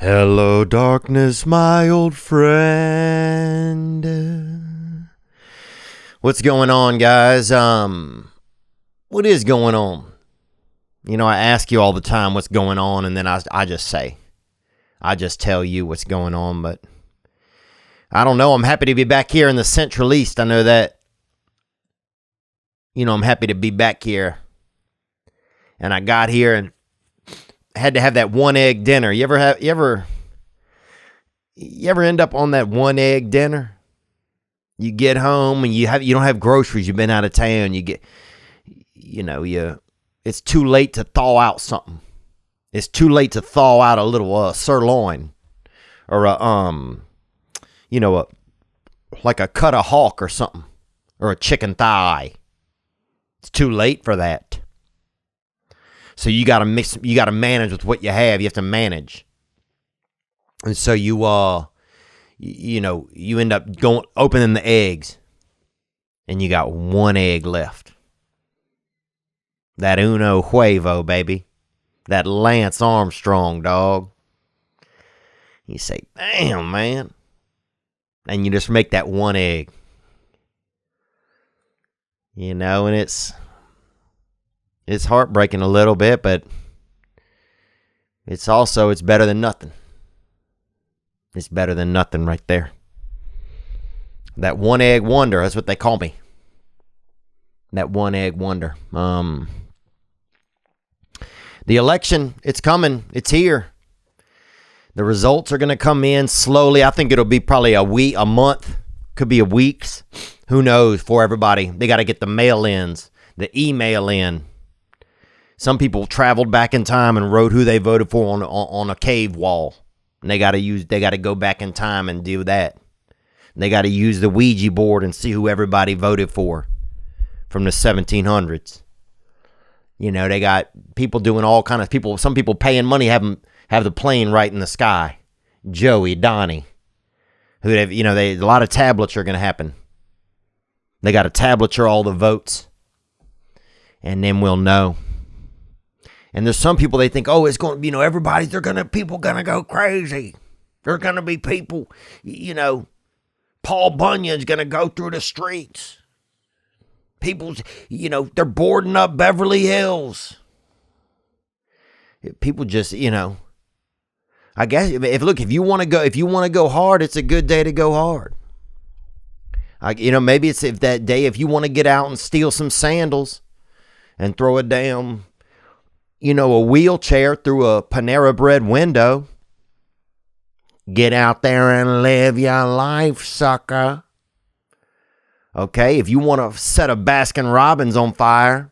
Hello, darkness, my old friend. What's going on, guys? What is going on? You know, I ask you all the time what's going on, and then I just tell you what's going on, but I don't know. I'm happy to be back here in the Central East. I know that. You know, I'm happy to be back here. And I got here and had to have that one egg dinner. You ever end up on that one egg dinner? You get home and you don't have groceries. You've been out of town. It's too late to thaw out something. It's too late to thaw out a little sirloin or like a cut of hawk or something, or a chicken thigh. It's too late for that. So you got to manage with what you have. You have to manage. And so you end up opening the eggs, and you got one egg left. That uno huevo, baby. That Lance Armstrong, dog. You say, damn, man. And you just make that one egg. You know, and it's heartbreaking a little bit, but it's better than nothing. It's better than nothing right there. That one egg wonder, that's what they call me. That one egg wonder. The election, it's coming. It's here. The results are going to come in slowly. I think it'll be probably a month. Could be a weeks. Who knows for everybody. They got to get the mail-ins, the email in. Some people traveled back in time and wrote who they voted for on a cave wall. And they got to go back in time and do that. They got to use the Ouija board and see who everybody voted for from the 1700s. You know, they got people doing all kind of people. Some people paying money have the plane right in the sky. Joey, Donnie, a lot of tablets are going to happen. They got to tablature all the votes, and then we'll know. And there's some people, they think, oh, it's going to, people going to go crazy. There's going to be people, Paul Bunyan's going to go through the streets. People, they're boarding up Beverly Hills. People just, I guess if you want to go hard, it's a good day to go hard. Maybe it's that day if you want to get out and steal some sandals and throw a damn, a wheelchair through a Panera Bread window. Get out there and live your life, sucker. Okay, if you want to set a Baskin Robbins on fire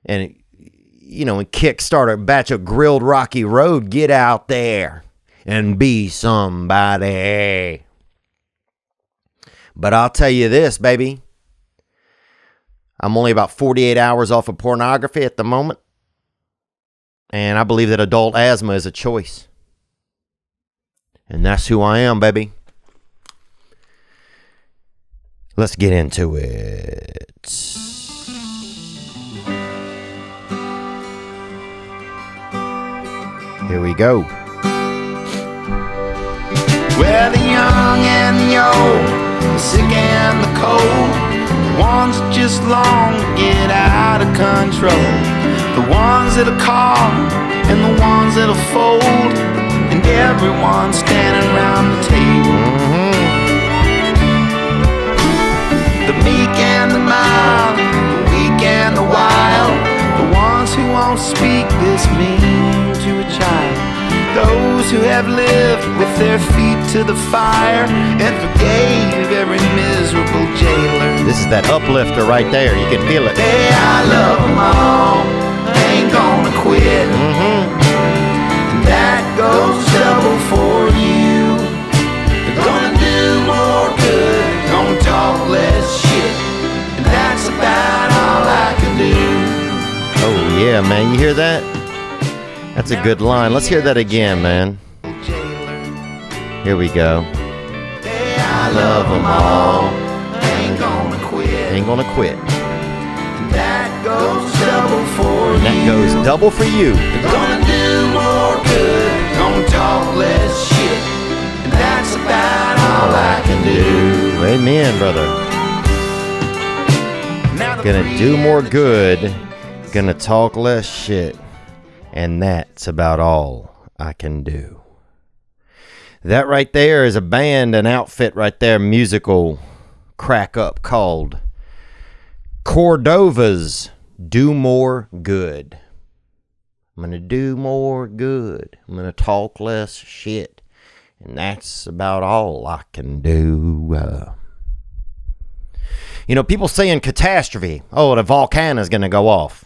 and, and kickstart a batch of grilled Rocky Road, get out there and be somebody. But I'll tell you this, baby. I'm only about 48 hours off of pornography at the moment. And I believe that adult asthma is a choice. And that's who I am, baby. Let's get into it. Here we go. Well, the young and the old, the sick and the cold, the ones that just long to get out of control, the ones that'll call and the ones that'll fold, and everyone standing around the table. The meek and the mild, the weak and the wild, the ones who won't speak this mean to a child. Those who have lived with their feet to the fire and forgave every miserable jailer. This is that uplifter right there. You can feel it. Hey, I love them all. Ain't gonna quit. And that goes double for you. They're gonna do more good, gonna talk less shit, and that's about all I can do. Oh yeah, man, you hear that? That's a good line. Let's hear that again, man. Here we go. Hey, I love them all. Ain't gonna quit. Ain't gonna quit. That goes double for you. And that goes double for you. They're gonna do more good, gonna talk Amen, brother. Gonna do more good. Gonna talk less shit. And that's about all I can do. That right there is a band, an outfit right there, musical crack up called Cordovas. Do more good. I'm gonna do more good. I'm gonna talk less shit. And that's about all I can do. People saying catastrophe. Oh, the volcano's gonna go off.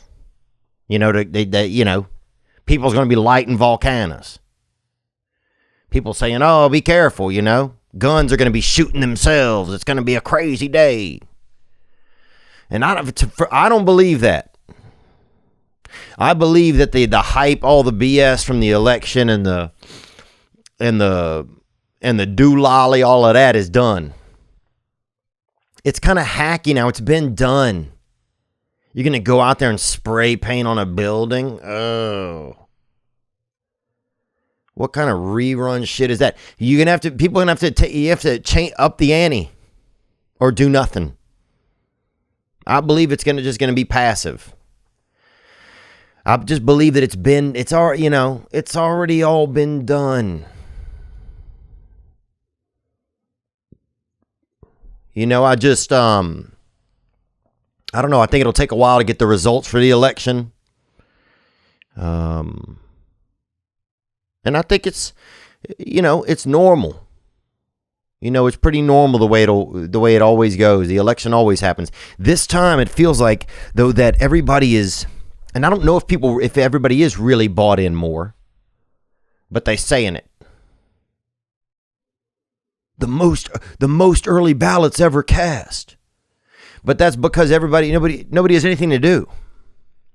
People's going to be lighting volcanoes. People saying, oh, be careful, Guns are going to be shooting themselves. It's going to be a crazy day. And I don't believe that. I believe that the hype, all the BS from the election and the doolally, all of that is done. It's kind of hacky now. It's been done. You're going to go out there and spray paint on a building? Oh. What kind of rerun shit is that? You have to change up the ante or do nothing. I believe it's just going to be passive. I just believe that it's already all been done. I don't know. I think it'll take a while to get the results for the election. And I think it's normal. It's pretty normal the way it always goes. The election always happens. This time it feels like though that everybody is, and I don't know if everybody is really bought in more, but they saying it. The most early ballots ever cast. But that's because nobody has anything to do.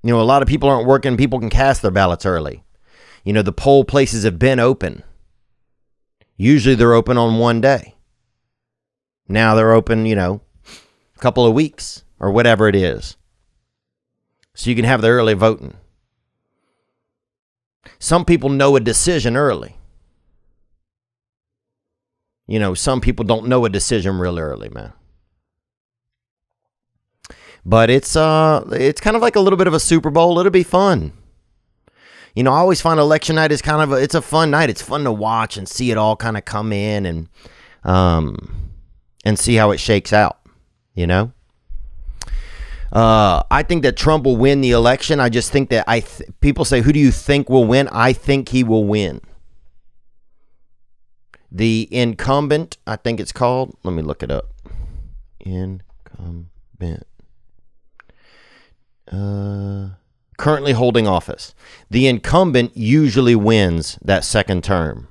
A lot of people aren't working. People can cast their ballots early. The poll places have been open. Usually they're open on one day. Now they're open, a couple of weeks or whatever it is. So you can have the early voting. Some people know a decision early. Some people don't know a decision real early, man. But it's kind of like a little bit of a Super Bowl. It'll be fun. I always find election night is it's a fun night. It's fun to watch and see it all kind of come in and see how it shakes out. I think that Trump will win the election. I just think that people say, who do you think will win? I think he will win. The incumbent, I think it's called. Let me look it up. Incumbent. Currently holding office. The incumbent usually wins that second term.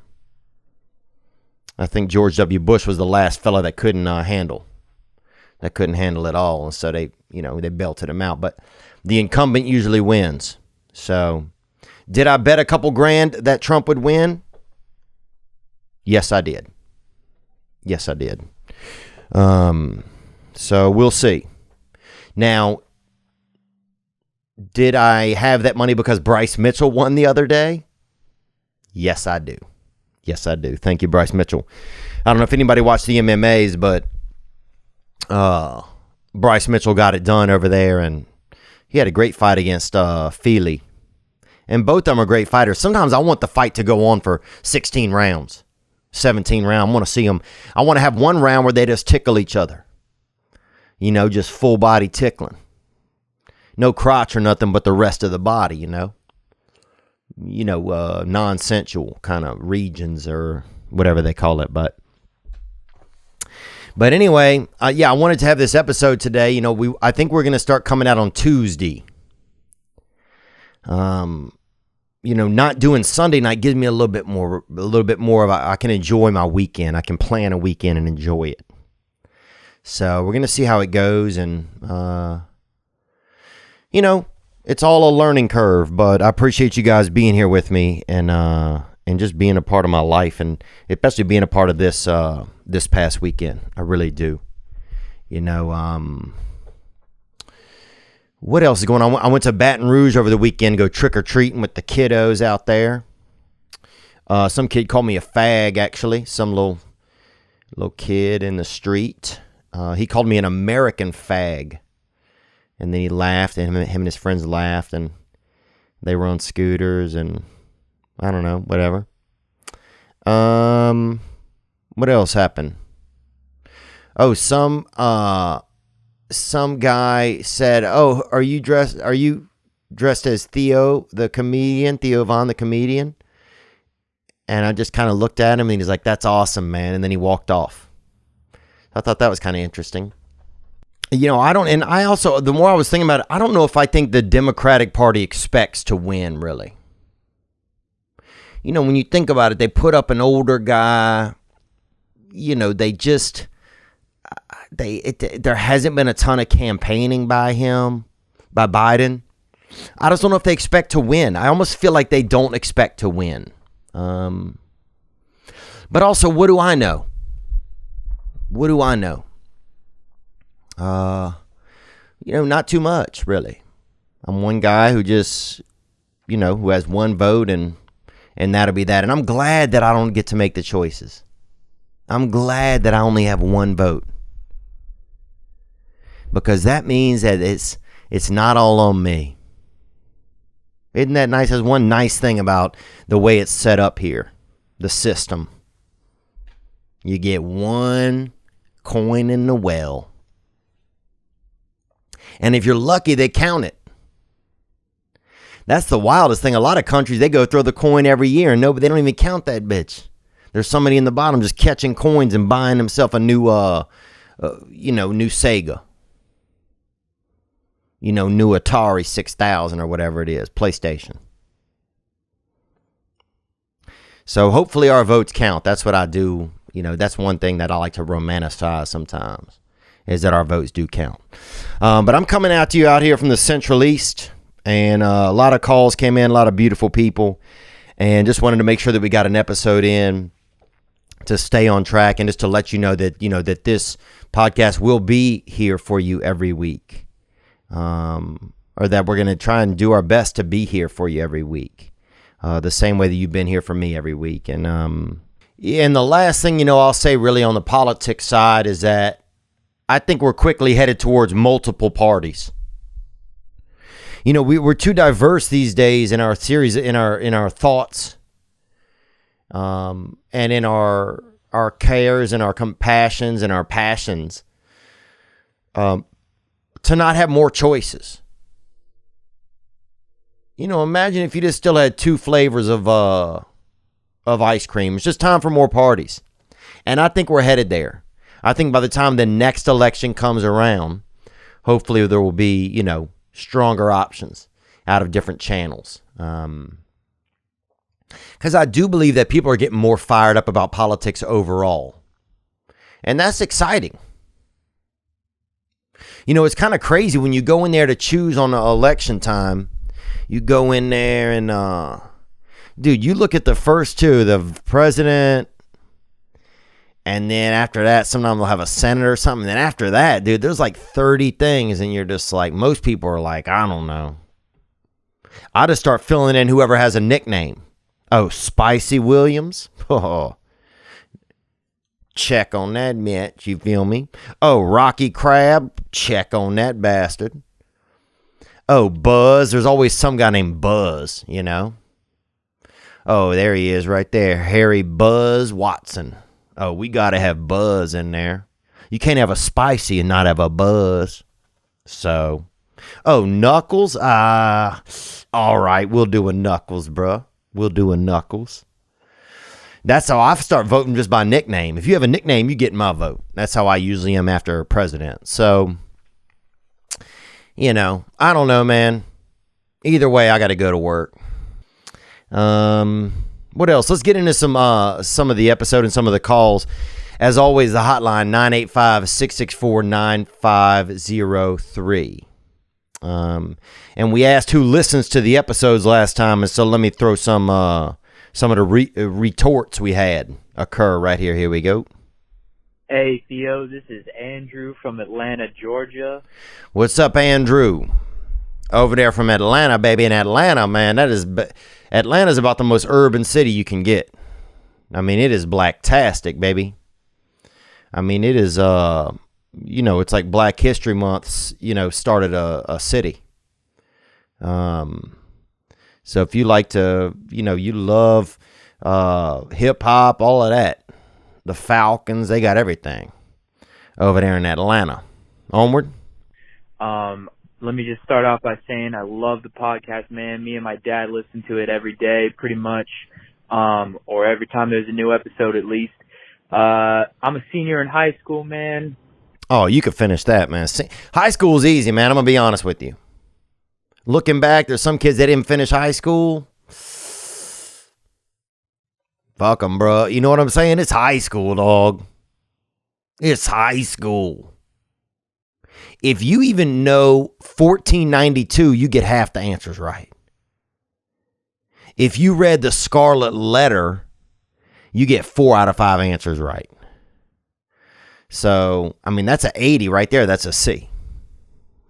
I think George W. Bush was the last fella that couldn't handle it all, and so they belted him out. But the incumbent usually wins. So, did I bet a couple grand that Trump would win? Yes, I did. So we'll see. Now, did I have that money because Bryce Mitchell won the other day? Yes, I do. Thank you, Bryce Mitchell. I don't know if anybody watched the MMAs, but Bryce Mitchell got it done over there, and he had a great fight against Feely. And both of them are great fighters. Sometimes I want the fight to go on for 16 rounds, 17 rounds. I want to see them. I want to have one round where they just tickle each other. Just full body tickling. No crotch or nothing, but the rest of the body, non-sensual kind of regions or whatever they call it. But anyway, I wanted to have this episode today. I think we're going to start coming out on Tuesday. Not doing Sunday night gives me a little bit more of I can enjoy my weekend. I can plan a weekend and enjoy it. So we're going to see how it goes, and it's all a learning curve, but I appreciate you guys being here with me and just being a part of my life, and especially being a part of this past weekend. I really do. What else is going on? I went to Baton Rouge over the weekend to go trick-or-treating with the kiddos out there. Some kid called me a fag, actually. Some little kid in the street. He called me an American fag. And then he laughed, and him and his friends laughed, and they were on scooters, and I don't know, whatever. What else happened? Oh, some guy said, "Oh, are you dressed as Theo, the comedian, Theo Von, the comedian?" And I just kind of looked at him, and he's like, "That's awesome, man." And then he walked off. I thought that was kind of interesting. You know, the more I was thinking about it, I don't know if I think the Democratic Party expects to win, really. You know, when you think about it, they put up an older guy. You know, there hasn't been a ton of campaigning by Biden. I just don't know if they expect to win. I almost feel like they don't expect to win. But also, what do I know? You know, not too much, really. I'm one guy who just, you know, who has one vote, and that'll be that. And I'm glad that I don't get to make the choices. I'm glad that I only have one vote. Because that means that it's not all on me. Isn't that nice? There's one nice thing about the way it's set up here. The system. You get one coin in the well. And if you're lucky, they count it. That's the wildest thing. A lot of countries, they go throw the coin every year, and they don't even count that bitch. There's somebody in the bottom just catching coins and buying himself a new, new Sega. You know, new Atari 6000 or whatever it is, PlayStation. So hopefully our votes count. That's what I do. You know, that's one thing that I like to romanticize sometimes, is that our votes do count. But I'm coming out to you out here from the Central East, and a lot of calls came in, a lot of beautiful people, and just wanted to make sure that we got an episode in to stay on track, and just to let you know that this podcast will be here for you every week, or that we're going to try and do our best to be here for you every week, the same way that you've been here for me every week. And the last thing, I'll say really on the politics side is that I think we're quickly headed towards multiple parties. We're too diverse these days in our theories, in our thoughts, and in our cares and our compassions and our passions, to not have more choices. Imagine if you just still had two flavors of ice cream. It's just time for more parties. And I think we're headed there. I think by the time the next election comes around, hopefully there will be, stronger options out of different channels. Because I do believe that people are getting more fired up about politics overall. And that's exciting. It's kind of crazy when you go in there to choose on election time. You go in there and, dude, you look at the first two, the president, and then after that, sometimes they'll have a senator or something. And then after that, dude, there's like 30 things, and you're just like, most people are like, I don't know. I just start filling in whoever has a nickname. Oh, Spicy Williams? Oh, check on that, Mitch, you feel me? Oh, Rocky Crab? Check on that bastard. Oh, Buzz. There's always some guy named Buzz, Oh, there he is right there. Harry Buzz Watson. Oh, we got to have Buzz in there. You can't have a Spicy and not have a Buzz. So, oh, Knuckles? All right, we'll do a Knuckles, bruh. We'll do a Knuckles. That's how I start voting, just by nickname. If you have a nickname, you get my vote. That's how I usually am after president. So, I don't know, man. Either way, I got to go to work. What else? Let's get into some of the episode and some of the calls. As always, the hotline 985-664-9503. And we asked who listens to the episodes last time, and so let me throw some of the retorts we had occur right here. Here we go. Hey, Theo, this is Andrew from Atlanta, Georgia. What's up, Andrew? Over there from Atlanta, baby. In Atlanta, man, Atlanta's about the most urban city you can get. I mean, it is blacktastic, baby. I mean, it is it's like Black History Month, started a city. So if you like to, you love hip hop, all of that, the Falcons, they got everything over there in Atlanta. Onward. Let me just start off by saying I love the podcast, man. Me and my dad listen to it every day, pretty much, or every time there's a new episode at least. I'm a senior in high school, man. Oh, you could finish that, man. High school's easy, man. I'm going to be honest with you. Looking back, there's some kids that didn't finish high school. Fuck them, bro. You know what I'm saying? It's high school, dog. It's high school. If you even know 1492, you get half the answers right. If you read the Scarlet Letter, you get 4 out of 5 answers right. So, I mean, that's an 80 right there. That's a C.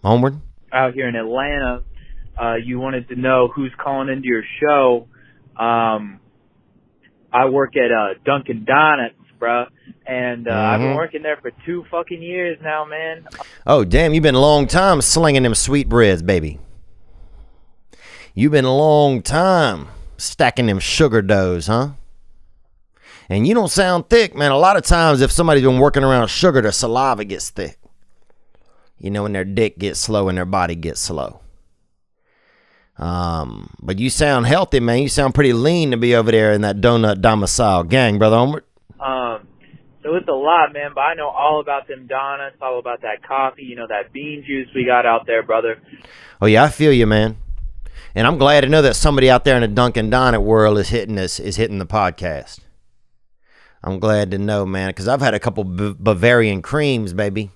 Onward. Out here in Atlanta, you wanted to know who's calling into your show. I work at Dunkin' Donuts, bro. And I've been working there for 2 fucking years now, man. Oh, damn. You've been a long time slinging them sweetbreads, baby. You've been a long time stacking them sugar doughs, huh? And you don't sound thick, man. A lot of times if somebody's been working around sugar, their saliva gets thick. And their dick gets slow and their body gets slow. But you sound healthy, man. You sound pretty lean to be over there in that donut domicile gang, brother. Onward. So it's a lot, man, but I know all about them donuts, all about that coffee, that bean juice we got out there, brother. Oh, yeah, I feel you, man. And I'm glad to know that somebody out there in the Dunkin' Donut world is hitting the podcast. I'm glad to know, man, because I've had a couple Bavarian creams, baby.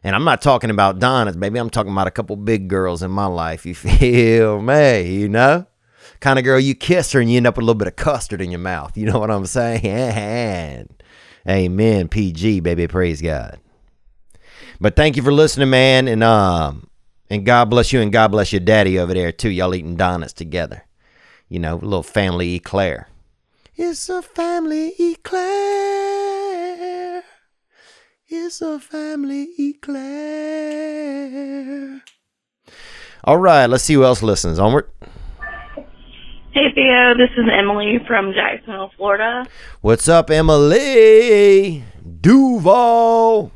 And I'm not talking about donuts, baby. I'm talking about a couple big girls in my life. You feel me, Kind of girl, you kiss her and you end up with a little bit of custard in your mouth. You know what I'm saying? Amen. PG, baby. Praise God. But thank you for listening, man. And God bless you and God bless your daddy over there, too. Y'all eating donuts together. A little family eclair. It's a family eclair. It's a family eclair. All right, let's see who else listens. Onward. Hey, Theo, this is Emily from Jacksonville, Florida. What's up, Emily? Duval.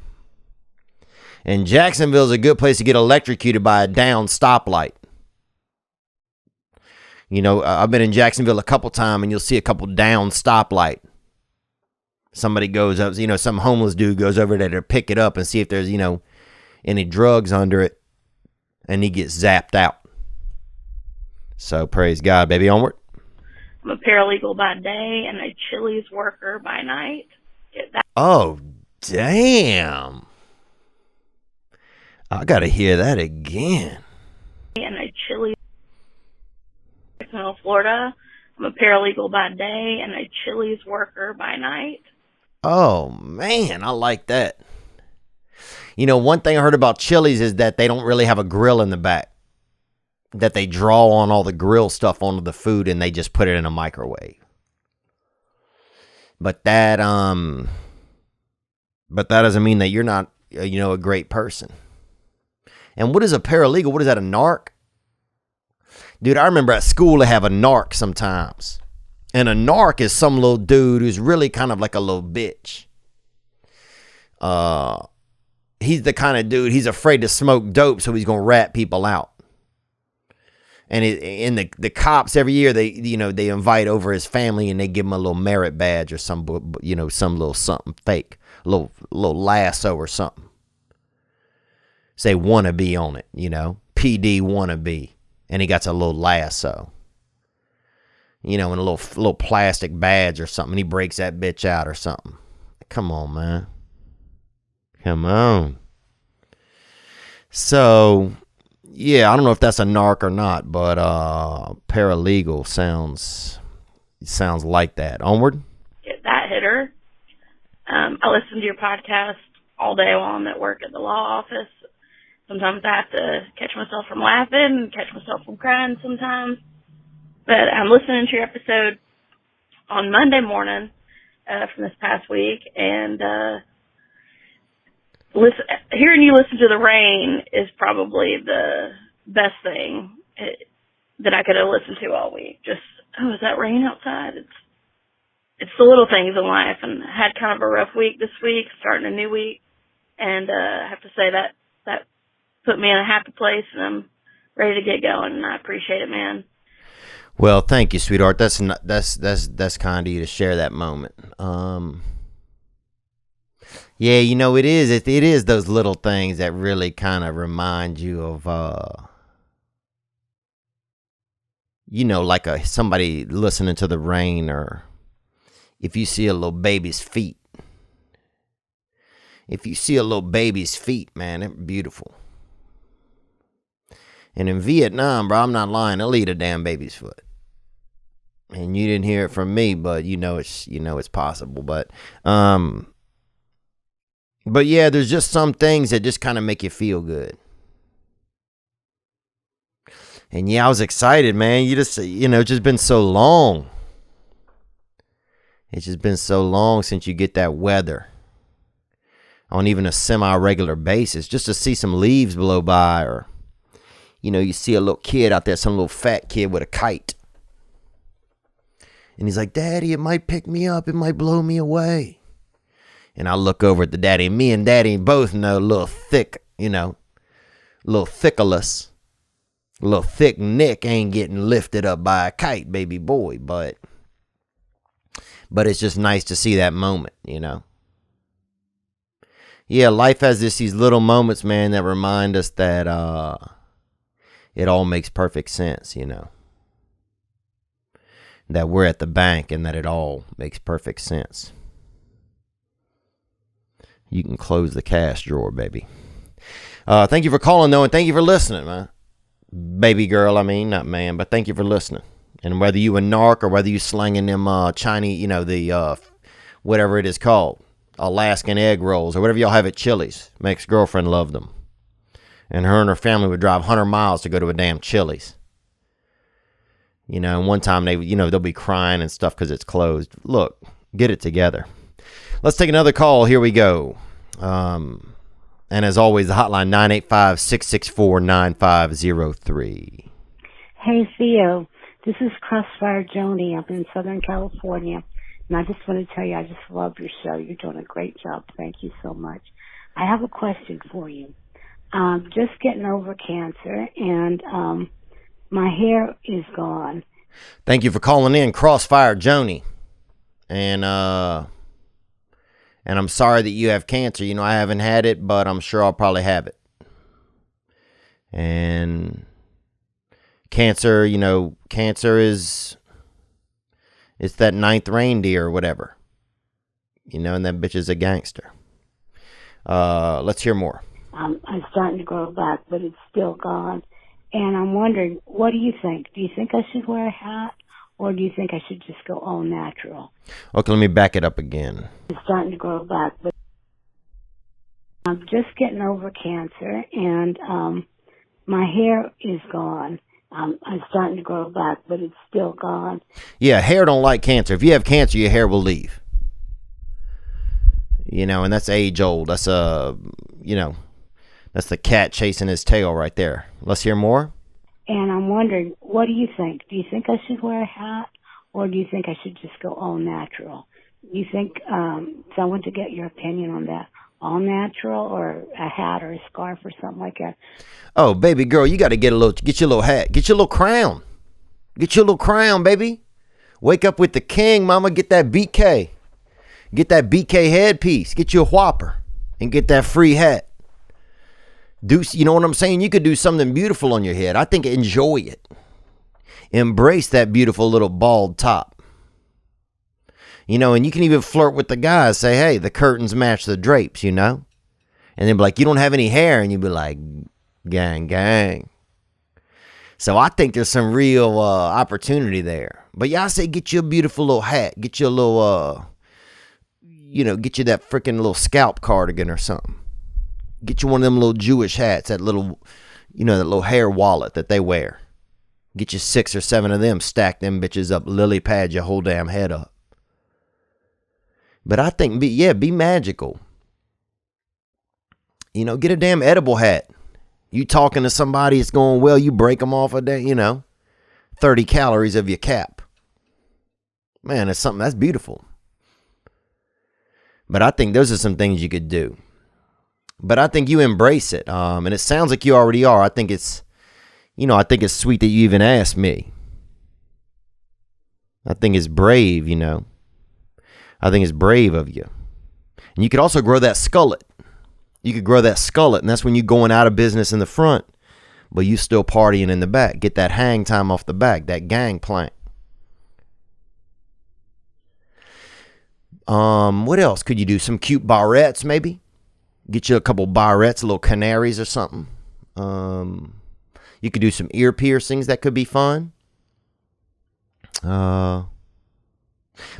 And Jacksonville's a good place to get electrocuted by a down stoplight. I've been in Jacksonville a couple times, and you'll see a couple down stoplight. Somebody goes up, some homeless dude goes over there to pick it up and see if there's, any drugs under it, and he gets zapped out. So praise God, baby. Onward. I'm a paralegal by day and a Chili's worker by night. Oh, damn. I got to hear that again. And a Chili's, Florida. I'm a paralegal by day and a Chili's worker by night. Oh, man, I like that. One thing I heard about Chili's is that they don't really have a grill in the back. That they draw on all the grill stuff onto the food and they just put it in a microwave. But that doesn't mean that you're not, a great person. And what is a paralegal? What is that, a narc? Dude, I remember at school to have a narc sometimes. And a narc is some little dude who's really kind of like a little bitch. He's the kind of dude, he's afraid to smoke dope, so he's going to rat people out. And the cops every year, they invite over his family and they give him a little merit badge or some little something fake, a little lasso or something. Say wannabe on it, PD wannabe. And he got a little lasso, and a little plastic badge or something. He breaks that bitch out or something. Come on, man. Come on. So, yeah, I don't know if that's a narc or not, but paralegal sounds like that. Onward. Get that hitter. I listen to your podcast all day while I'm at work at the law office. Sometimes I have to catch myself from laughing, catch myself from crying sometimes. But I'm listening to your episode on Monday morning from this past week, and hearing you listen to the rain is probably the best thing that I could have listened to all week. Just, is that rain outside? It's the little things in life, and I had kind of a rough week this week, starting a new week, and I have to say that put me in a happy place, and I'm ready to get going, and I appreciate it, man. Well, thank you, sweetheart. That's kind of you to share that moment. Yeah, you know, it is those little things that really kind of remind you of, you know, like somebody listening to the rain, or if you see a little baby's feet. If you see a little baby's feet, man, they're beautiful. And in Vietnam, bro, I'm not lying, they'll eat a damn baby's foot. And you didn't hear it from me, but you know it's possible. But yeah, there's just some things that just kind of make you feel good. And yeah, I was excited, man. It's just been so long. It's just been so long since you get that weather on even a semi-regular basis, just to see some leaves blow by, or, you know, you see a little kid out there, some little fat kid with a kite. And he's like, Daddy, it might pick me up. It might blow me away. And I look over at the daddy, and me and daddy both know a little thick, you know, a little thickless, a little thick Nick ain't getting lifted up by a kite, baby boy. But it's just nice to see that moment, you know. Yeah, life has these little moments, man, that remind us that it all makes perfect sense, you know. That we're at the bank and that it all makes perfect sense. You can close the cash drawer, baby. Thank you for calling, though, and thank you for listening, man. Baby girl, I mean, not man, but thank you for listening. And whether you a narc or whether you slanging them Chinese, you know, the whatever it is called, Alaskan egg rolls, or whatever y'all have at Chili's. My ex-girlfriend loved them. And her family would drive 100 miles to go to a damn Chili's. You know, and one time they'll be crying and stuff because it's closed. Look, get it together. Let's take another call. Here we go. And as always, the hotline 985-664-9503. Hey, Theo. This is Crossfire Joanie up in Southern California. And I just want to tell you, I just love your show. You're doing a great job. Thank you so much. I have a question for you. Just getting over cancer, and my hair is gone. Thank you for calling in, Crossfire Joanie. And I'm sorry that you have cancer. You know, I haven't had it, but I'm sure I'll probably have it. And cancer, you know, it's that ninth reindeer or whatever. You know, and that bitch is a gangster. Let's hear more. I'm starting to grow back, but it's still gone. And I'm wondering, what do you think? Do you think I should wear a hat, or do you think I should just go all natural? Okay, let me back it up again. I'm starting to grow back, but I'm just getting over cancer, and my hair is gone. I'm starting to grow back, but it's still gone. Yeah, hair don't like cancer. If you have cancer, your hair will leave. You know, and that's age old. That's that's the cat chasing his tail right there. Let's hear more. And I'm wondering, what do you think? Do you think I should wear a hat, or do you think I should just go all natural? You think, so I want to get your opinion on that. All natural, or a hat or a scarf or something like that? Oh, baby girl, you got to get your little hat. Get your little crown. Get your little crown, baby. Wake up with the king, mama. Get that BK. Get that BK headpiece. Get you a whopper and get that free hat. You know what I'm saying? You could do something beautiful on your head. I think enjoy it. Embrace that beautiful little bald top. You know, and you can even flirt with the guys. Say, hey, the curtains match the drapes, you know? And they'd be like, you don't have any hair. And you'd be like, gang, gang. So I think there's some real opportunity there. But yeah, I say get you a beautiful little hat. Get you a little, get you that freaking little scalp cardigan or something. Get you one of them little Jewish hats, that little, that little hair wallet that they wear. Get you 6 or 7 of them, stack them bitches up, lily pad your whole damn head up. But I think, be magical. Get a damn edible hat. You talking to somebody, it's going well, you break them off a day, 30 calories of your cap. Man, it's something that's beautiful. But I think those are some things you could do. But I think you embrace it. And it sounds like you already are. I think it's sweet that you even asked me. I think it's brave, I think it's brave of you. And you could also grow that skullet. You could grow that skullet, and that's when you're going out of business in the front, but you still partying in the back. Get that hang time off the back, that gangplank. What else could you do? Some cute barrettes, maybe. Get you a couple barrettes, little canaries or something. You could do some ear piercings. That could be fun.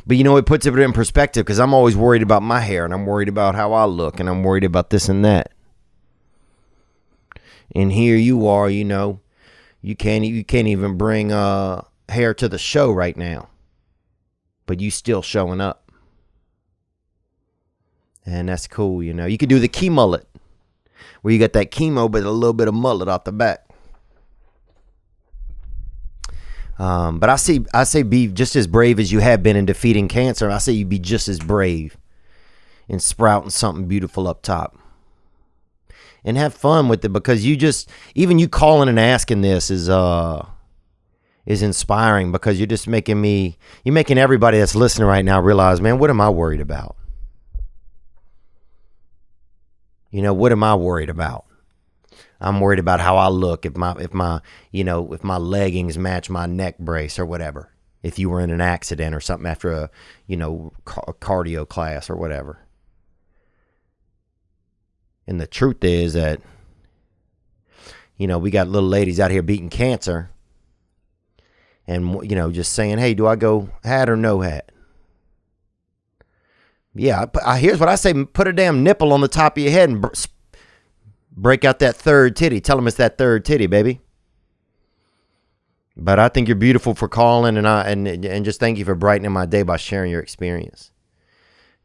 But it puts it in perspective, because I'm always worried about my hair, and I'm worried about how I look, and I'm worried about this and that. And here you are, you can't even bring hair to the show right now, but you still showing up. And that's cool, You could do the key mullet, where you got that chemo, but a little bit of mullet off the back. But I say be just as brave as you have been in defeating cancer. I say you be just as brave in sprouting something beautiful up top. And have fun with it, because even you calling and asking this is inspiring, because you're just you're making everybody that's listening right now realize, man, what am I worried about? What am I worried about? I'm worried about how I look, if my leggings match my neck brace or whatever. If you were in an accident or something after a cardio class or whatever. And the truth is that, we got little ladies out here beating cancer, and, just saying, hey, do I go hat or no hat? Yeah, here's what I say. Put a damn nipple on the top of your head and break out that third titty. Tell them it's that third titty, baby. But I think you're beautiful for calling, and just thank you for brightening my day by sharing your experience.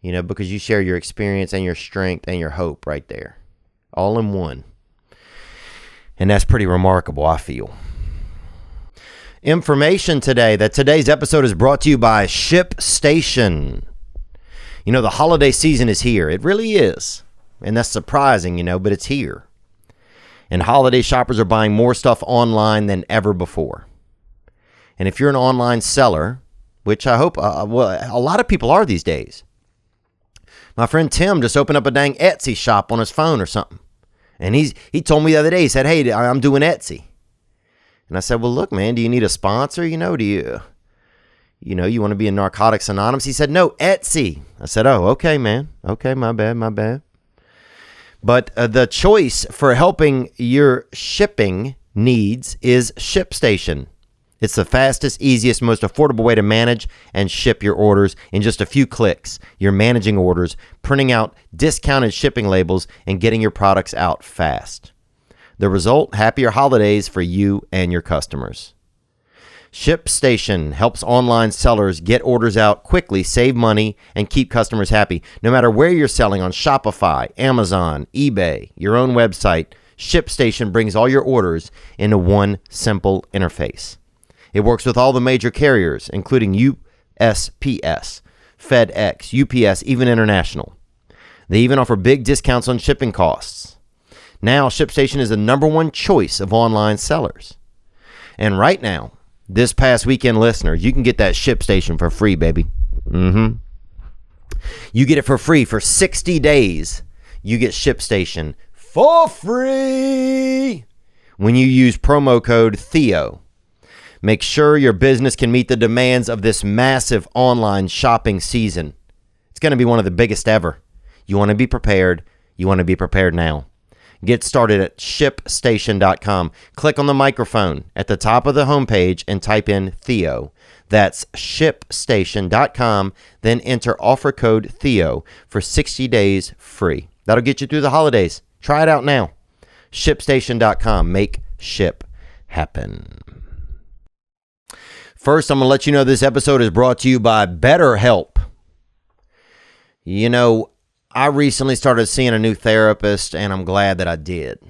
Because you share your experience and your strength and your hope right there, all in one. And that's pretty remarkable, I feel. Information today, that today's episode is brought to you by ShipStation. The holiday season is here. It really is. And that's surprising, but it's here. And holiday shoppers are buying more stuff online than ever before. And if you're an online seller, which I hope, a lot of people are these days. My friend Tim just opened up a dang Etsy shop on his phone or something. And he told me the other day, he said, hey, I'm doing Etsy. And I said, well, look, man, do you need a sponsor? Do you want to be in Narcotics Anonymous? He said, no, Etsy. I said, oh, okay, man. Okay, my bad. But the choice for helping your shipping needs is ShipStation. It's the fastest, easiest, most affordable way to manage and ship your orders in just a few clicks. You're managing orders, printing out discounted shipping labels, and getting your products out fast. The result, happier holidays for you and your customers. ShipStation helps online sellers get orders out quickly, save money, and keep customers happy. No matter where you're selling, on Shopify, Amazon, eBay, your own website, ShipStation brings all your orders into one simple interface. It works with all the major carriers, including USPS, FedEx, UPS, even international. They even offer big discounts on shipping costs. Now, ShipStation is the number one choice of online sellers. And right now, this past weekend, listeners, you can get that ShipStation for free, baby. You get it for free for 60 days. You get ShipStation for free when you use promo code Theo. Make sure your business can meet the demands of this massive online shopping season. It's going to be one of the biggest ever. You want to be prepared. You want to be prepared now. Get started at ShipStation.com. Click on the microphone at the top of the homepage and type in Theo. That's ShipStation.com. Then enter offer code Theo for 60 days free. That'll get you through the holidays. Try it out now. ShipStation.com. Make ship happen. First, I'm going to let you know this episode is brought to you by Betterhelp. I recently started seeing a new therapist, and I'm glad that I did.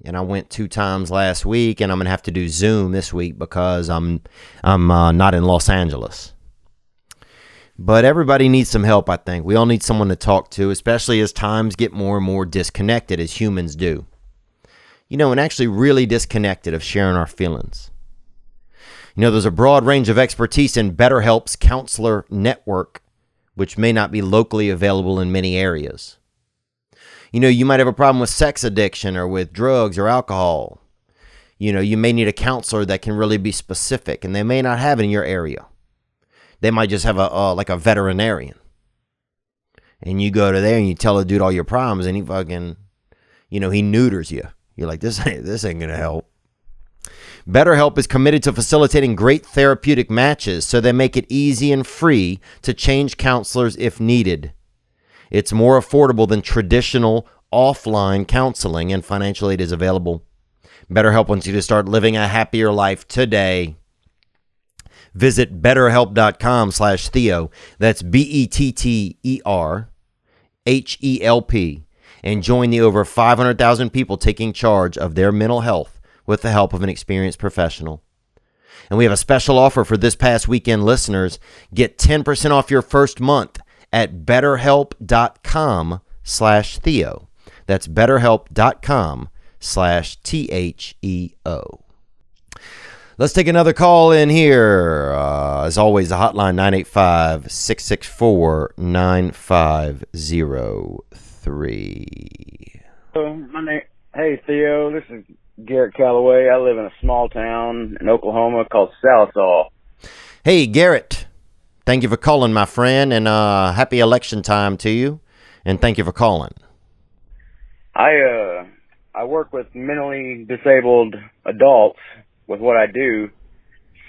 And I went 2 times last week, and I'm going to have to do Zoom this week because I'm not in Los Angeles. But everybody needs some help, I think. We all need someone to talk to, especially as times get more and more disconnected, as humans do. And actually really disconnected of sharing our feelings. There's a broad range of expertise in Betterhelp's counselor network, which may not be locally available in many areas. You might have a problem with sex addiction or with drugs or alcohol. You may need a counselor that can really be specific, and they may not have it in your area. They might just have a veterinarian. And you go to there and you tell a dude all your problems, and he fucking, he neuters you. You're like, this ain't gonna help. BetterHelp is committed to facilitating great therapeutic matches, so they make it easy and free to change counselors if needed. It's more affordable than traditional offline counseling, and financial aid is available. BetterHelp wants you to start living a happier life today. Visit betterhelp.com/Theo. That's BetterHelp, and join the over 500,000 people taking charge of their mental health with the help of an experienced professional. And we have a special offer for this past weekend listeners. Get 10% off your first month at betterhelp.com/Theo. That's betterhelp.com/THEO. Let's take another call in here. As always, the hotline 985-664-9503. Hey Theo, this is Garrett Calloway. I live in a small town in Oklahoma called Sallisaw. Hey Garrett, thank you for calling, my friend, and happy election time to you. And thank you for calling. I work with mentally disabled adults with what I do,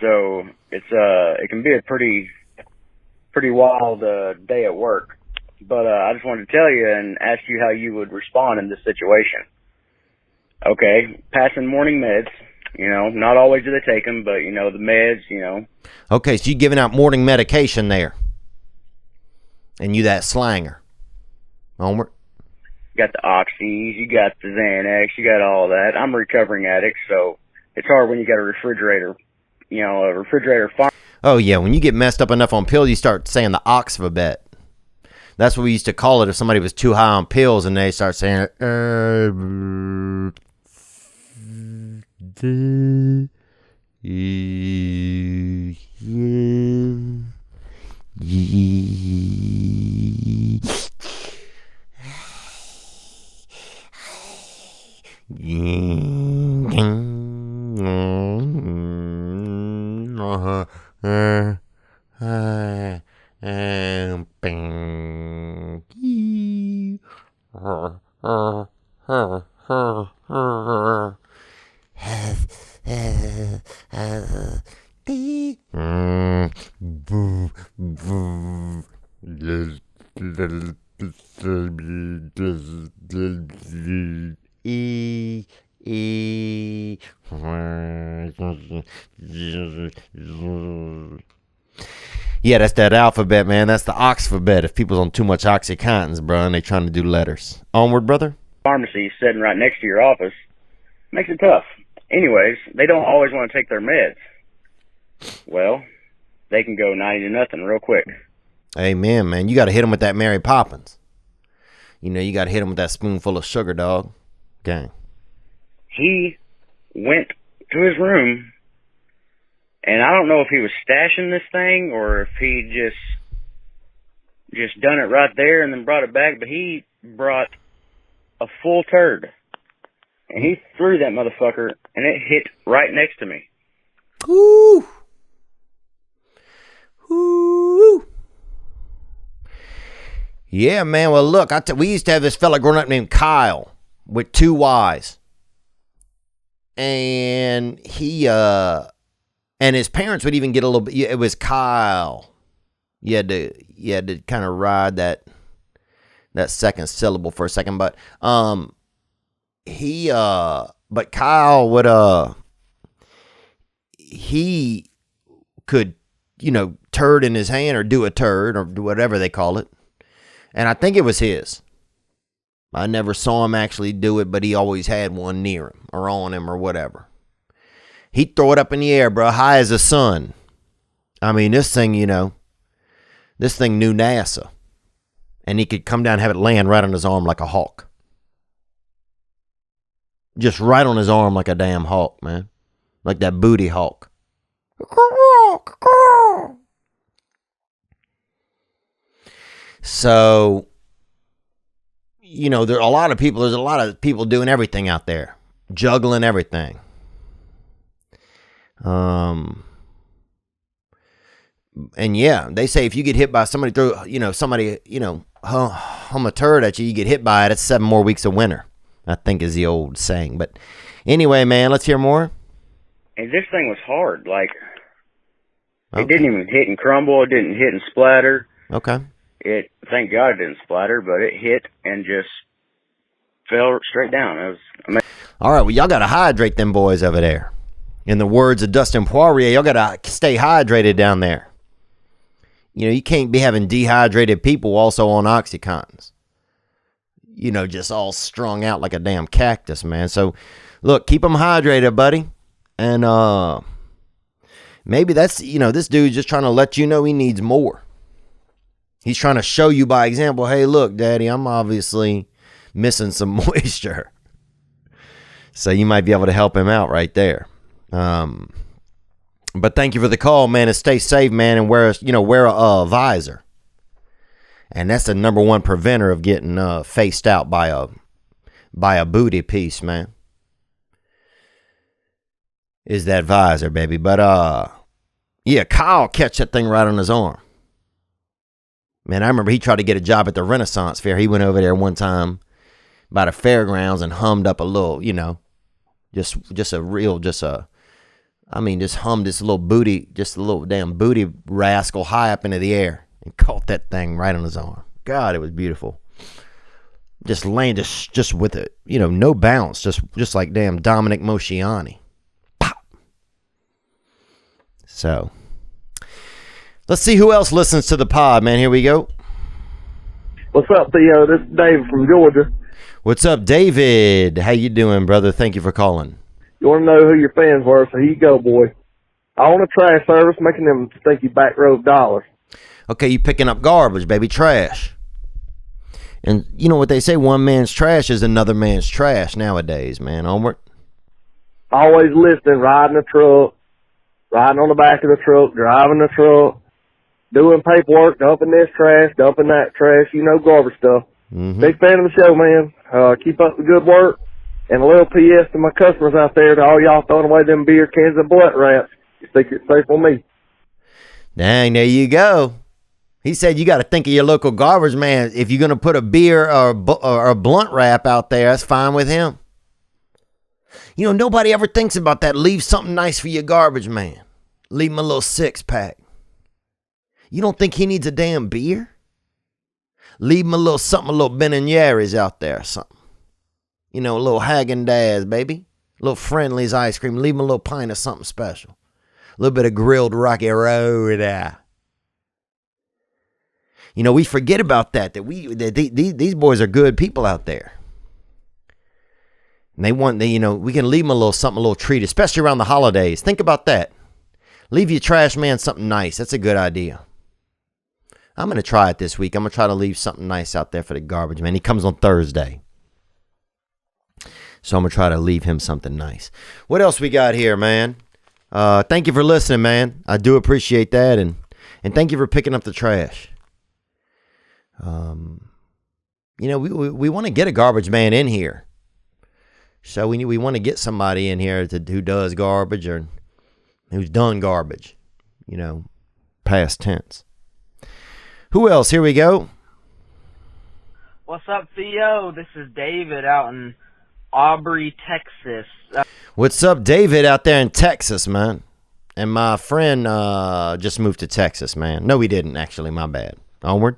so it can be a pretty wild day at work. But I just wanted to tell you and ask you how you would respond in this situation. Okay, passing morning meds, not always do they take them, but, the meds, Okay, so you're giving out morning medication there. And you that slanger. Homer? You got the Oxys, you got the Xanax, you got all that. I'm a recovering addict, so it's hard when you got a refrigerator farm. Oh, yeah, when you get messed up enough on pills, you start saying the alphabet. That's what we used to call it if somebody was too high on pills and they start saying Yeah, that's that alphabet, man. That's the Oxphabet. If people's on too much Oxycontins, bro, and they trying to do letters. Onward, brother. Pharmacy sitting right next to your office makes it tough. Anyways, they don't always want to take their meds. Well, they can go 90-0 real quick. Amen, man. You got to hit them with that Mary Poppins. You got to hit them with that spoonful of sugar, dog. Okay. He went to his room, and I don't know if he was stashing this thing or if he just done it right there and then brought it back, but he brought a full turd. And he threw that motherfucker, and it hit right next to me. Woo! Woo! Yeah, man. Well, look, we used to have this fella growing up named Kyle with 2 Y's. And he, and his parents would even get a little bit, it was Kyle. You had to kind of ride that second syllable for a second, but Kyle would he could turd in his hand or do a turd or do whatever they call it, and I think it was his. I never saw him actually do it, but he always had one near him or on him or whatever. He'd throw it up in the air, bro, high as the sun. I mean, this thing, this thing knew NASA. And he could come down and have it land right on his arm like a hawk. Just right on his arm like a damn hawk, man. Like that booty hawk. So, there's a lot of people doing everything out there. Juggling everything. And yeah, they say if you get hit by somebody hum a turd at you, you get hit by it, it's 7 more weeks of winter, I think is the old saying. But anyway, man, let's hear more. And this thing was hard. Like, It didn't even hit and crumble. It didn't hit and splatter. Okay. Thank God it didn't splatter, but it hit and just fell straight down. It was amazing. All right, well, y'all got to hydrate them boys over there. In the words of Dustin Poirier, y'all got to stay hydrated down there. You can't be having dehydrated people also on Oxycontins. Just all strung out like a damn cactus, man. So, look, keep them hydrated, buddy. And maybe that's, this dude's just trying to let you know he needs more. He's trying to show you by example, hey, look, Daddy, I'm obviously missing some moisture. So you might be able to help him out right there. But thank you for the call, man, and stay safe, man, and wear a visor. And that's the number one preventer of getting faced out by a booty piece, man. Is that visor, baby. But yeah, Kyle catch that thing right on his arm. Man, I remember he tried to get a job at the Renaissance Fair. He went over there one time by the fairgrounds and hummed up a little, just hummed this little booty, just a little damn booty rascal high up into the air and caught that thing right on his arm. God, it was beautiful. Just landed just with it, no bounce, just like damn Dominic Mosciani. Pop. So, let's see who else listens to the pod, man. Here we go. What's up, Theo? This is Dave from Georgia. What's up, David? How you doing, brother? Thank you for calling. You want to know who your fans were, so here you go, boy. I own a trash service making them stinky back road dollars. Okay, you picking up garbage, baby, trash. And you know what they say, one man's trash is another man's trash nowadays, man. Onward. Always listening, riding the truck, riding on the back of the truck, driving the truck, doing paperwork, dumping this trash, dumping that trash, garbage stuff. Mm-hmm. Big fan of the show, man. Keep up the good work. And a little PS to my customers out there, to all y'all throwing away them beer cans and blunt wraps. You think it's safe on me. Dang, there you go. He said you got to think of your local garbage man. If you're going to put a beer or a blunt wrap out there, that's fine with him. Nobody ever thinks about that. Leave something nice for your garbage man. Leave him a little 6-pack. You don't think he needs a damn beer? Leave him a little Ben and Jerry's out there or something. A little Haagen-Dazs, baby. A little Friendly's ice cream. Leave him a little pint of something special. A little bit of grilled Rocky Road. We forget about that these boys are good people out there. And we can leave them a little treat, especially around the holidays. Think about that. Leave your trash man something nice. That's a good idea. I'm going to try it this week. I'm going to try to leave something nice out there for the garbage man. He comes on Thursday. So I'm going to try to leave him something nice. What else we got here, man? Thank you for listening, man. I do appreciate that. And thank you for picking up the trash. We want to get a garbage man in here. So we want to get somebody in here who does garbage or who's done garbage. Past tense. Who else? Here we go. What's up, Theo? This is David out in Aubrey, Texas. What's up, David, out there in Texas, man? And my friend just moved to Texas, man. No, he didn't, actually. My bad. Onward.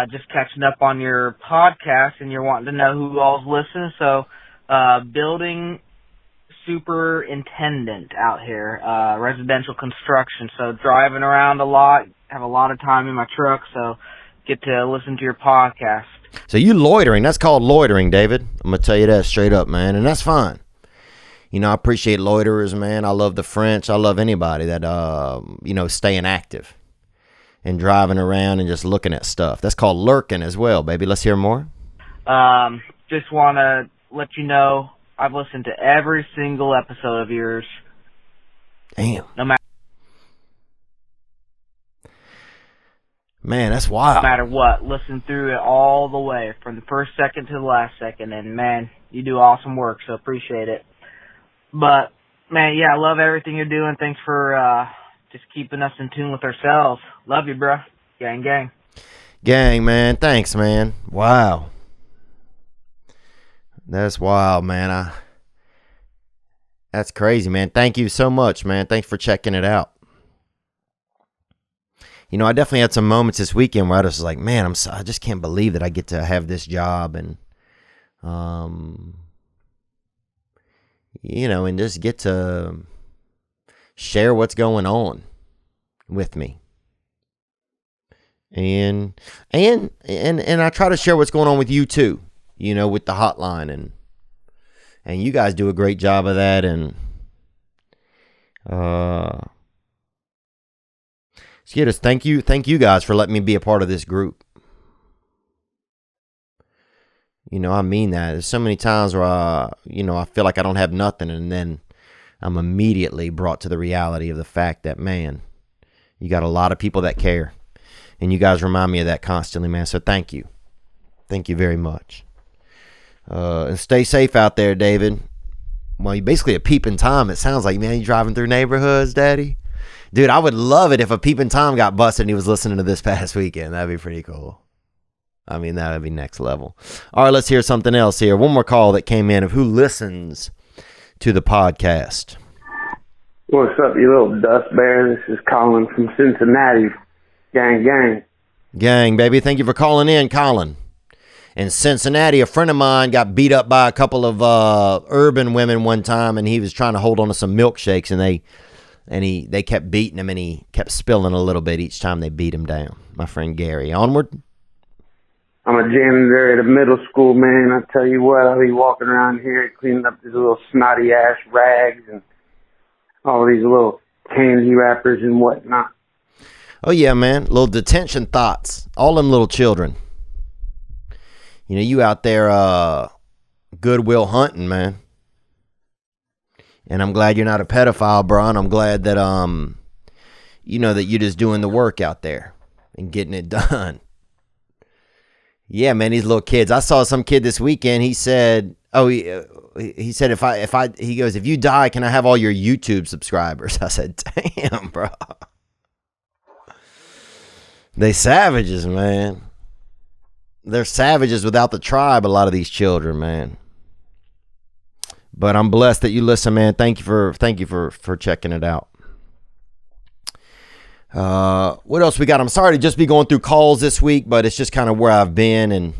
Just catching up on your podcast, and you're wanting to know who all's listening. So, building superintendent out here, residential construction. So, driving around a lot, have a lot of time in my truck, so get to listen to your podcast. So you loitering, that's called loitering, David. I'm going to tell you that straight up, man, and that's fine. You know, I appreciate loiterers, man. I love the French. I love anybody that, staying active and driving around and just looking at stuff. That's called lurking as well, baby. Let's hear more. Just want to let you know I've listened to every single episode of yours. Damn. No matter. Man, that's wild. No matter what, listen through it all the way, from the first second to the last second, and man, you do awesome work, so appreciate it. But, man, yeah, I love everything you're doing. Thanks for just keeping us in tune with ourselves. Love you, bro. Gang, gang. Gang, man. Thanks, man. Wow. That's wild, man. That's crazy, man. Thank you so much, man. Thanks for checking it out. You know, I definitely had some moments this weekend where I was like, man, I just can't believe that I get to have this job and, and just get to share what's going on with me. And I try to share what's going on with you too, with the hotline and you guys do a great job of that. And, thank you guys for letting me be a part of this group. I mean that. There's so many times where, I feel like I don't have nothing, and then I'm immediately brought to the reality of the fact that, man, you got a lot of people that care, and you guys remind me of that constantly, man. So thank you. Thank you very much. And stay safe out there, David. Well, you're basically a peeping Tom. It sounds like, man, you driving through neighborhoods, Daddy? Dude, I would love it if a peeping Tom got busted and he was listening to this past weekend. That'd be pretty cool. I mean, that would be next level. All right, let's hear something else here. One more call that came in of who listens to the podcast. What's up, you little dust bear? This is Colin from Cincinnati. Gang, gang. Gang, baby. Thank you for calling in, Colin. In Cincinnati, a friend of mine got beat up by a couple of urban women one time, and he was trying to hold on to some milkshakes, and they kept beating him, and he kept spilling a little bit each time they beat him down. My friend Gary. Onward. I'm a janitor at a middle school, man. I tell you what, I'll be walking around here cleaning up these little snotty-ass rags and all these little candy wrappers and whatnot. Oh, yeah, man. Little detention thoughts. All them little children. You out there goodwill hunting, man. And I'm glad you're not a pedophile, bro. And I'm glad that, that you're just doing the work out there and getting it done. Yeah, man, these little kids. I saw some kid this weekend. He said, he said, he goes, if you die, can I have all your YouTube subscribers? I said, damn, bro. They savages, man. They're savages without the tribe, a lot of these children, man. But I'm blessed that you listen, man. Thank you for checking it out. What else we got? I'm sorry to just be going through calls this week, but it's just kind of where I've been, and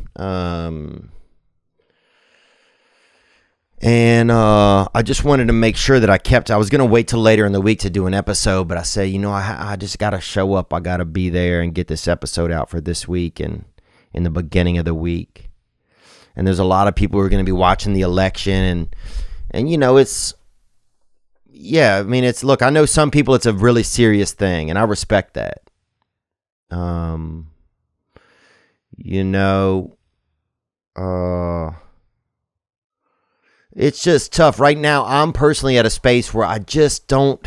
I just wanted to make sure that I was going to wait till later in the week to do an episode, but I say, I just got to show up. I got to be there and get this episode out for this week and in the beginning of the week. And there's a lot of people who are going to be watching the election, and look, I know some people it's a really serious thing, and I respect that. It's just tough. Right now, I'm personally at a space where I don't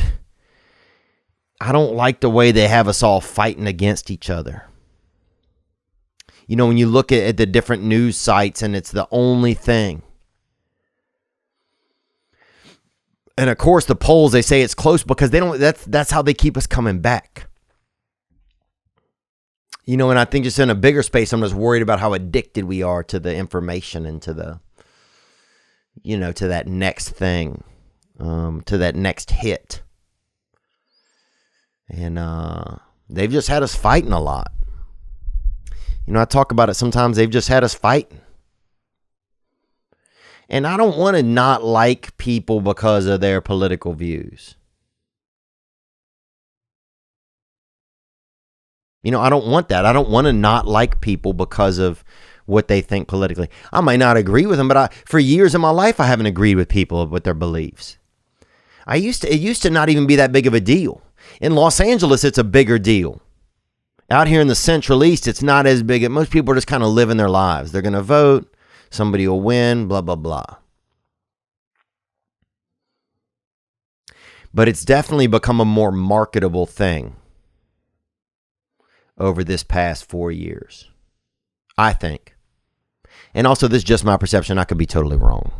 like the way they have us all fighting against each other. When you look at the different news sites and it's the only thing. And of course, the polls, they say it's close because that's how they keep us coming back. And I think just in a bigger space, I'm just worried about how addicted we are to the information and to the, to that next thing, to that next hit. And they've just had us fighting a lot. I talk about it sometimes. They've just had us fighting. And I don't want to not like people because of their political views. I don't want that. I don't want to not like people because of what they think politically. I might not agree with them, but for years in my life, I haven't agreed with people with their beliefs. It used to not even be that big of a deal. In Los Angeles, it's a bigger deal. Out here in the Central East, it's not as big. Most people are just kind of living their lives. They're going to vote. Somebody will win, blah, blah, blah. But it's definitely become a more marketable thing over this past 4 years, I think. And also, this is just my perception. I could be totally wrong.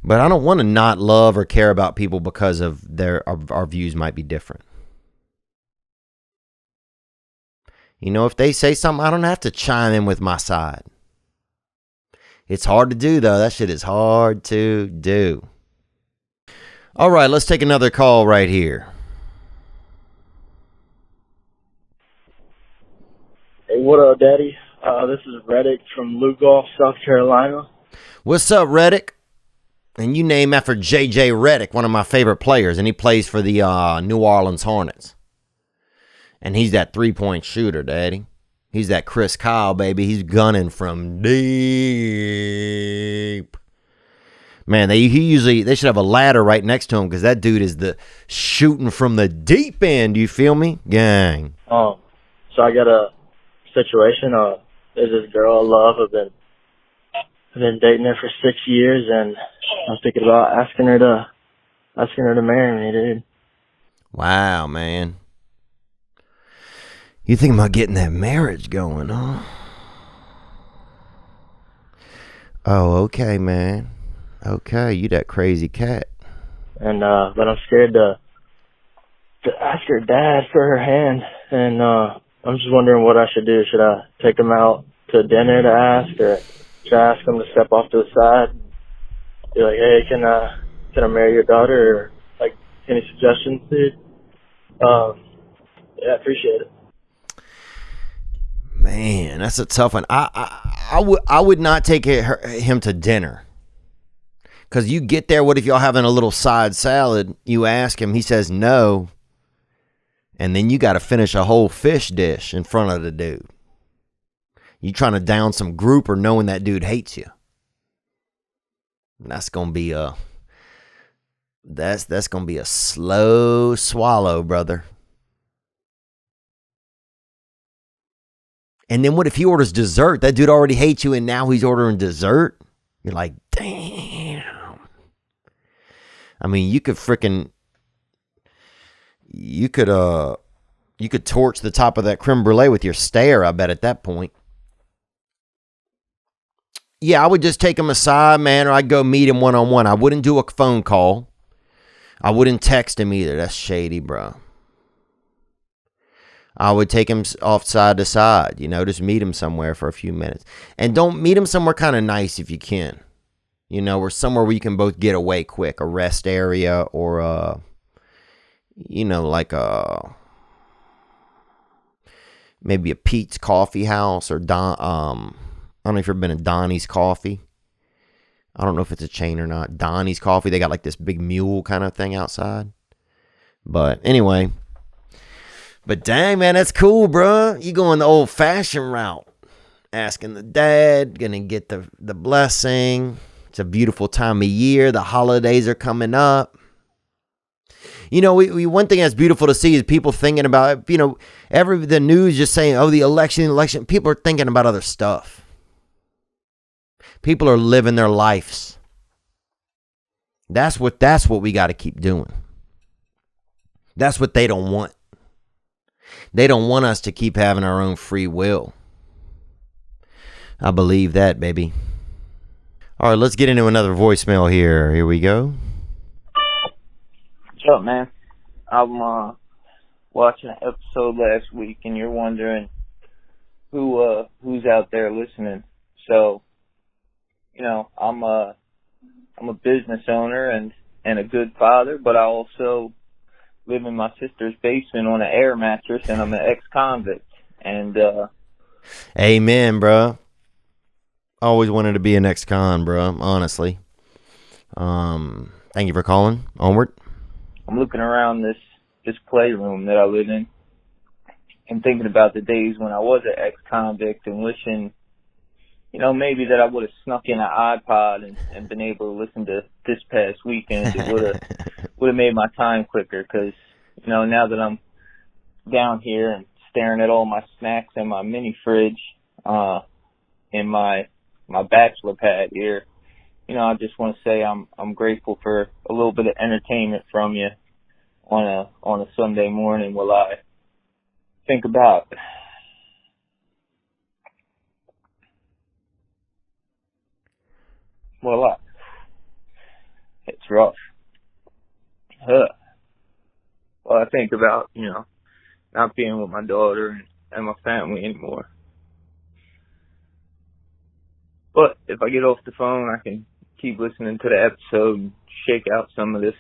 But I don't want to not love or care about people because of our views might be different. You know, if they say something, I don't have to chime in with my side. It's hard to do, though. That shit is hard to do. All right, let's take another call right here. Hey, what up, Daddy? This is Reic from Lugoff, South Carolina. What's up, Reic? And you name after J.J. Redick, one of my favorite players, and he plays for the New Orleans Hornets. And he's that three-point shooter, Daddy. He's that Chris Kyle, baby. He's gunning from deep. Man, they should have a ladder right next to him because that dude is the shooting from the deep end. You feel me, gang? So I got a situation. There's this girl I love. I've been dating her for 6 years, and I'm thinking about asking her to marry me, dude. Wow, man. You thinking about getting that marriage going, huh? Oh, okay, man. Okay, you that crazy cat. And but I'm scared to ask her dad for her hand, and I'm just wondering what I should do. Should I take him out to dinner to ask, or should I ask him to step off to the side, be like, hey, can I marry your daughter, or like any suggestions, dude? Yeah, appreciate it. Man, that's a tough one. I would not take him to dinner. Because you get there, what if y'all having a little side salad? You ask him, he says no. And then you got to finish a whole fish dish in front of the dude. You trying to down some grouper knowing that dude hates you. That's going to be that's going to be a slow swallow, brother. And then what if he orders dessert? That dude already hates you and now he's ordering dessert? You're like, damn. I mean, you could torch the top of that creme brulee with your stare, I bet, at that point. Yeah, I would just take him aside, man, or I'd go meet him one-on-one. I wouldn't do a phone call. I wouldn't text him either. That's shady, bro. I would take him off side to side, just meet him somewhere for a few minutes. And don't meet him somewhere kind of nice if you can. Or somewhere where you can both get away quick, a rest area or, maybe a Pete's Coffee House or I don't know if you've ever been to Donnie's Coffee. I don't know if it's a chain or not. Donnie's Coffee, they got like this big mule kind of thing outside. But anyway, dang, man, that's cool, bro. You going the old-fashioned route. Asking the dad, gonna get the blessing. It's a beautiful time of year. The holidays are coming up. One thing that's beautiful to see is people thinking about, the news just saying, oh, the election. People are thinking about other stuff. People are living their lives. That's what we got to keep doing. That's what they don't want. They don't want us to keep having our own free will. I believe that, baby. All right, let's get into another voicemail here. Here we go. What's up, man? I'm watching an episode last week, and you're wondering who's out there listening. So, I'm a business owner and a good father, but I also live in my sister's basement on an air mattress, and I'm an ex-convict. And amen, bro. Always wanted to be an ex-con, bro, honestly. Thank you for calling. Onward. I'm looking around this playroom that I live in, and thinking about the days when I was an ex-convict and wishing, maybe that I would have snuck in an iPod and been able to listen to this past weekend. It would have made my time quicker, because, now that I'm down here and staring at all my snacks and my mini fridge, in my bachelor pad here, I just want to say I'm grateful for a little bit of entertainment from you on a Sunday morning while I think about it's rough. Well, I think about, not being with my daughter and my family anymore. But if I get off the phone, I can keep listening to the episode and shake out some of this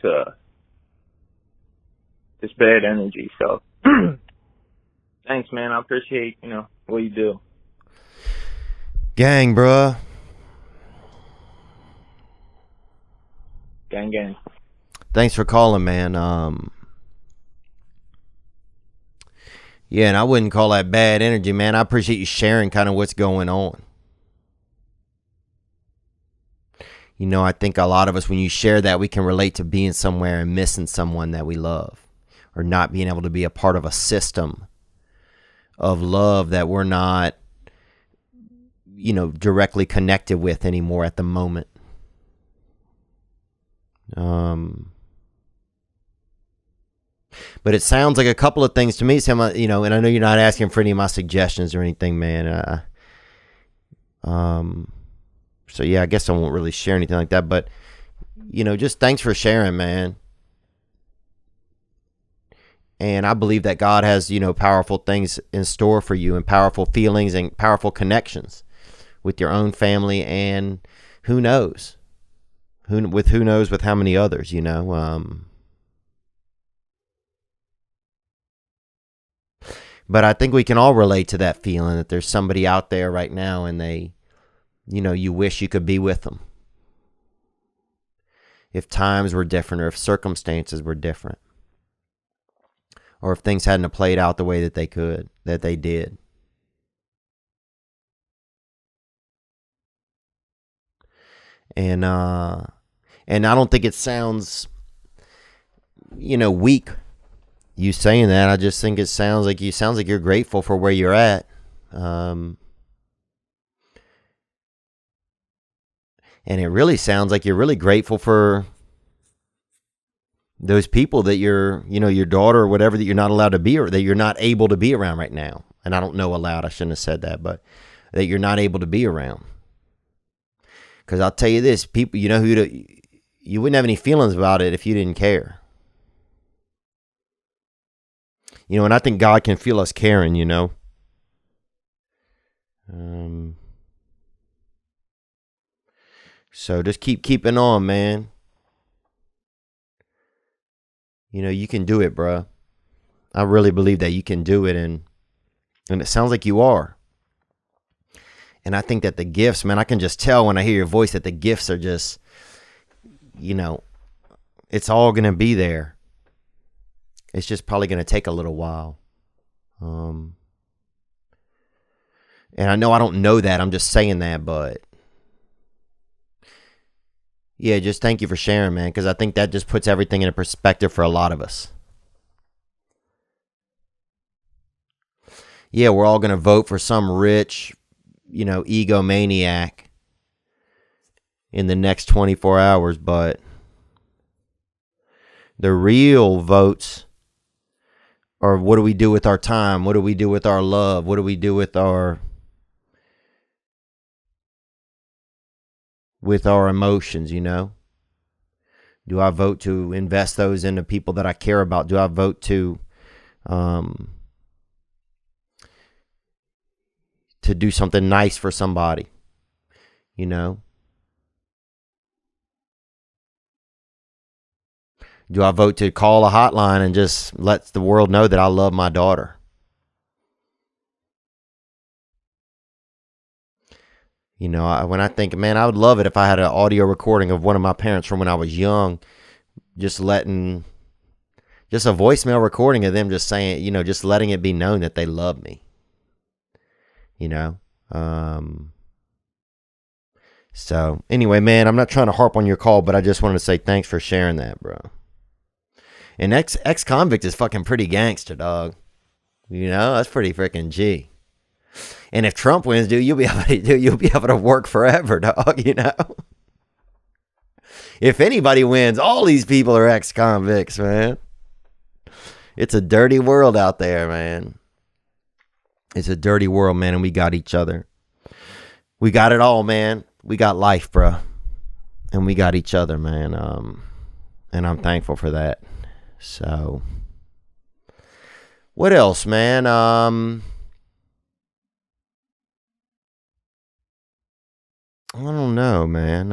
bad energy. So thanks, man. I appreciate, what you do. Gang, bruh. Gang, gang. Thanks for calling, man. Yeah, and I wouldn't call that bad energy, man. I appreciate you sharing kind of what's going on. I think a lot of us, when you share that, we can relate to being somewhere and missing someone that we love, or not being able to be a part of a system of love that we're not, directly connected with anymore at the moment. But it sounds like a couple of things to me, Sam, and I know you're not asking for any of my suggestions or anything, man. So yeah, I guess I won't really share anything like that, but just thanks for sharing, man. And I believe that God has, powerful things in store for you, and powerful feelings and powerful connections with your own family, and who knows with how many others, But I think we can all relate to that feeling that there's somebody out there right now and they, you wish you could be with them. If times were different, or if circumstances were different, or if things hadn't played out the way that they did. And I don't think it sounds, weak, you saying that. I just think it sounds like you're grateful for where you're at. And it really sounds like you're really grateful for those people that your daughter or whatever, that you're not allowed to be, or that you're not able to be around right now. And I don't know allowed, I shouldn't have said that, but that you're not able to be around. Because I'll tell you this, people, you wouldn't have any feelings about it if you didn't care. And I think God can feel us caring, So just keep keeping on, man. You can do it, bruh. I really believe that you can do it, and it sounds like you are. And I think that the gifts, man, I can just tell when I hear your voice that the gifts are just, it's all going to be there. It's just probably going to take a little while. And I know I don't know that. I'm just saying that, but yeah, just thank you for sharing, man, because I think that just puts everything in a perspective for a lot of us. Yeah, we're all going to vote for some rich, egomaniac in the next 24 hours, but the real votes are, what do we do with our time? What do we do with our love? What do we do with our emotions, Do I vote to invest those into people that I care about? Do I vote to do something nice for somebody, Do I vote to call a hotline and just let the world know that I love my daughter? When I think, man, I would love it if I had an audio recording of one of my parents from when I was young, just letting Just a voicemail recording of them just saying, just letting it be known that they love me. So anyway, man, I'm not trying to harp on your call, but I just wanted to say thanks for sharing that, bro. And ex-convict is fucking pretty gangster, dog. That's pretty freaking G. And if Trump wins, dude, you'll be able to work forever, dog. If anybody wins, all these people are ex-convicts, man. It's a dirty world out there, man. It's a dirty world, man, and we got each other. We got it all, man. We got life, bro. And we got each other, man. And I'm thankful for that. So, what else, man? I don't know, man.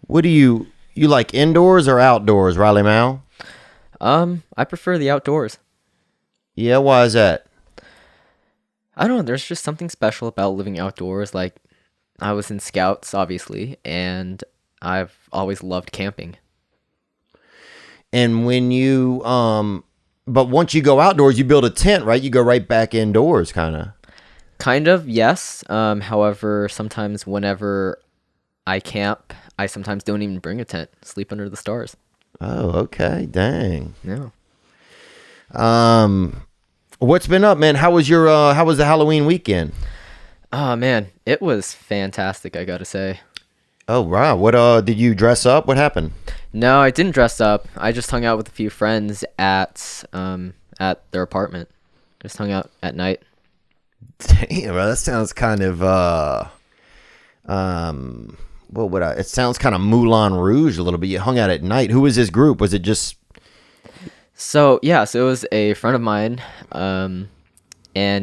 What do you like, indoors or outdoors, Riley Mal? I prefer the outdoors. Yeah, why is that? I don't know, there's just something special about living outdoors. Like, I was in Scouts, obviously, and I've always loved camping. And when you, but once you go outdoors, you build a tent, right? You go right back indoors, kind of. Kind of, yes. However, sometimes whenever I camp, I sometimes don't even bring a tent. Sleep under the stars. Oh, okay. Dang. Yeah. What's been up, man? How was the Halloween weekend? Oh, man. It was fantastic, I gotta say. Oh, wow. What, did you dress up? What happened? No, I didn't dress up. I just hung out with a few friends at their apartment. Just hung out at night. Damn, bro, that sounds kind of, it sounds kind of Moulin Rouge a little bit. You hung out at night. Who was this group? Was it just... So it was a friend of mine, and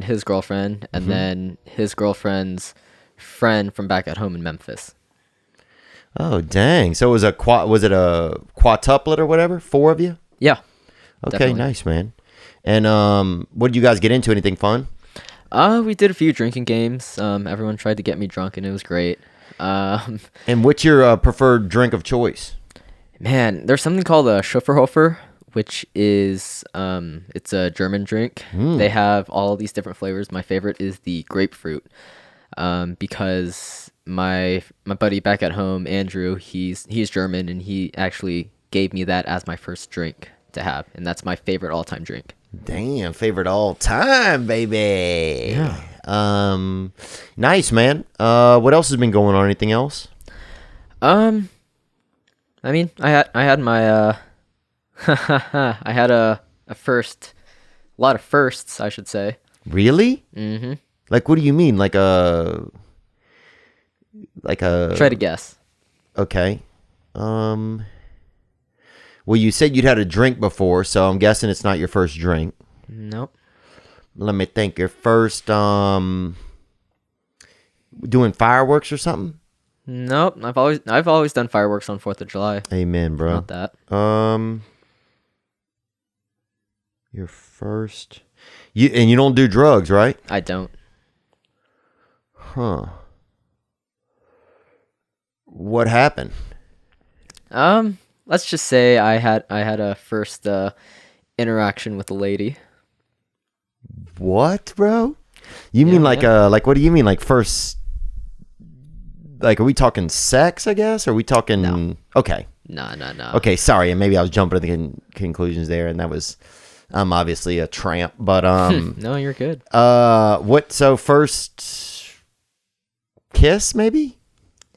his girlfriend, and then his girlfriend's friend from back at home in Memphis. Oh, dang. So it was was it a quadtuplet or whatever? 4 of you? Yeah. Okay, definitely. Nice, man. And what did you guys get into? Anything fun? We did a few drinking games. Everyone tried to get me drunk, and it was great. And what's your preferred drink of choice? Man, there's something called a Schufferhofer, which is it's a German drink. They have all these different flavors. My favorite is the grapefruit, because my buddy back at home, Andrew, he's German, and he actually gave me that as my first drink to have, and that's my favorite all-time drink. Damn, favorite all time, baby. Yeah. Nice, man. What else has been going on? Anything else? I mean, I had my I had a first, a lot of firsts, I should say. Really? Mm-hmm. Like, what do you mean? Like a Try to guess. Okay. Well, you said you'd had a drink before, so I'm guessing it's not your first drink. Nope. Let me think. Your first, doing fireworks or something? Nope. I've always done fireworks on 4th of July. Amen, bro. Not that. Your first, you don't do drugs, right? I don't. Huh. What happened? Let's just say I had a first interaction with a lady. What, bro? You mean like what do you mean, like first? Like, are we talking sex? I guess. Are we talking? No. Okay. No. Okay, sorry, and maybe I was jumping to the conclusions there, and that was, I'm obviously a tramp, but No, you're good. What? So first kiss, maybe?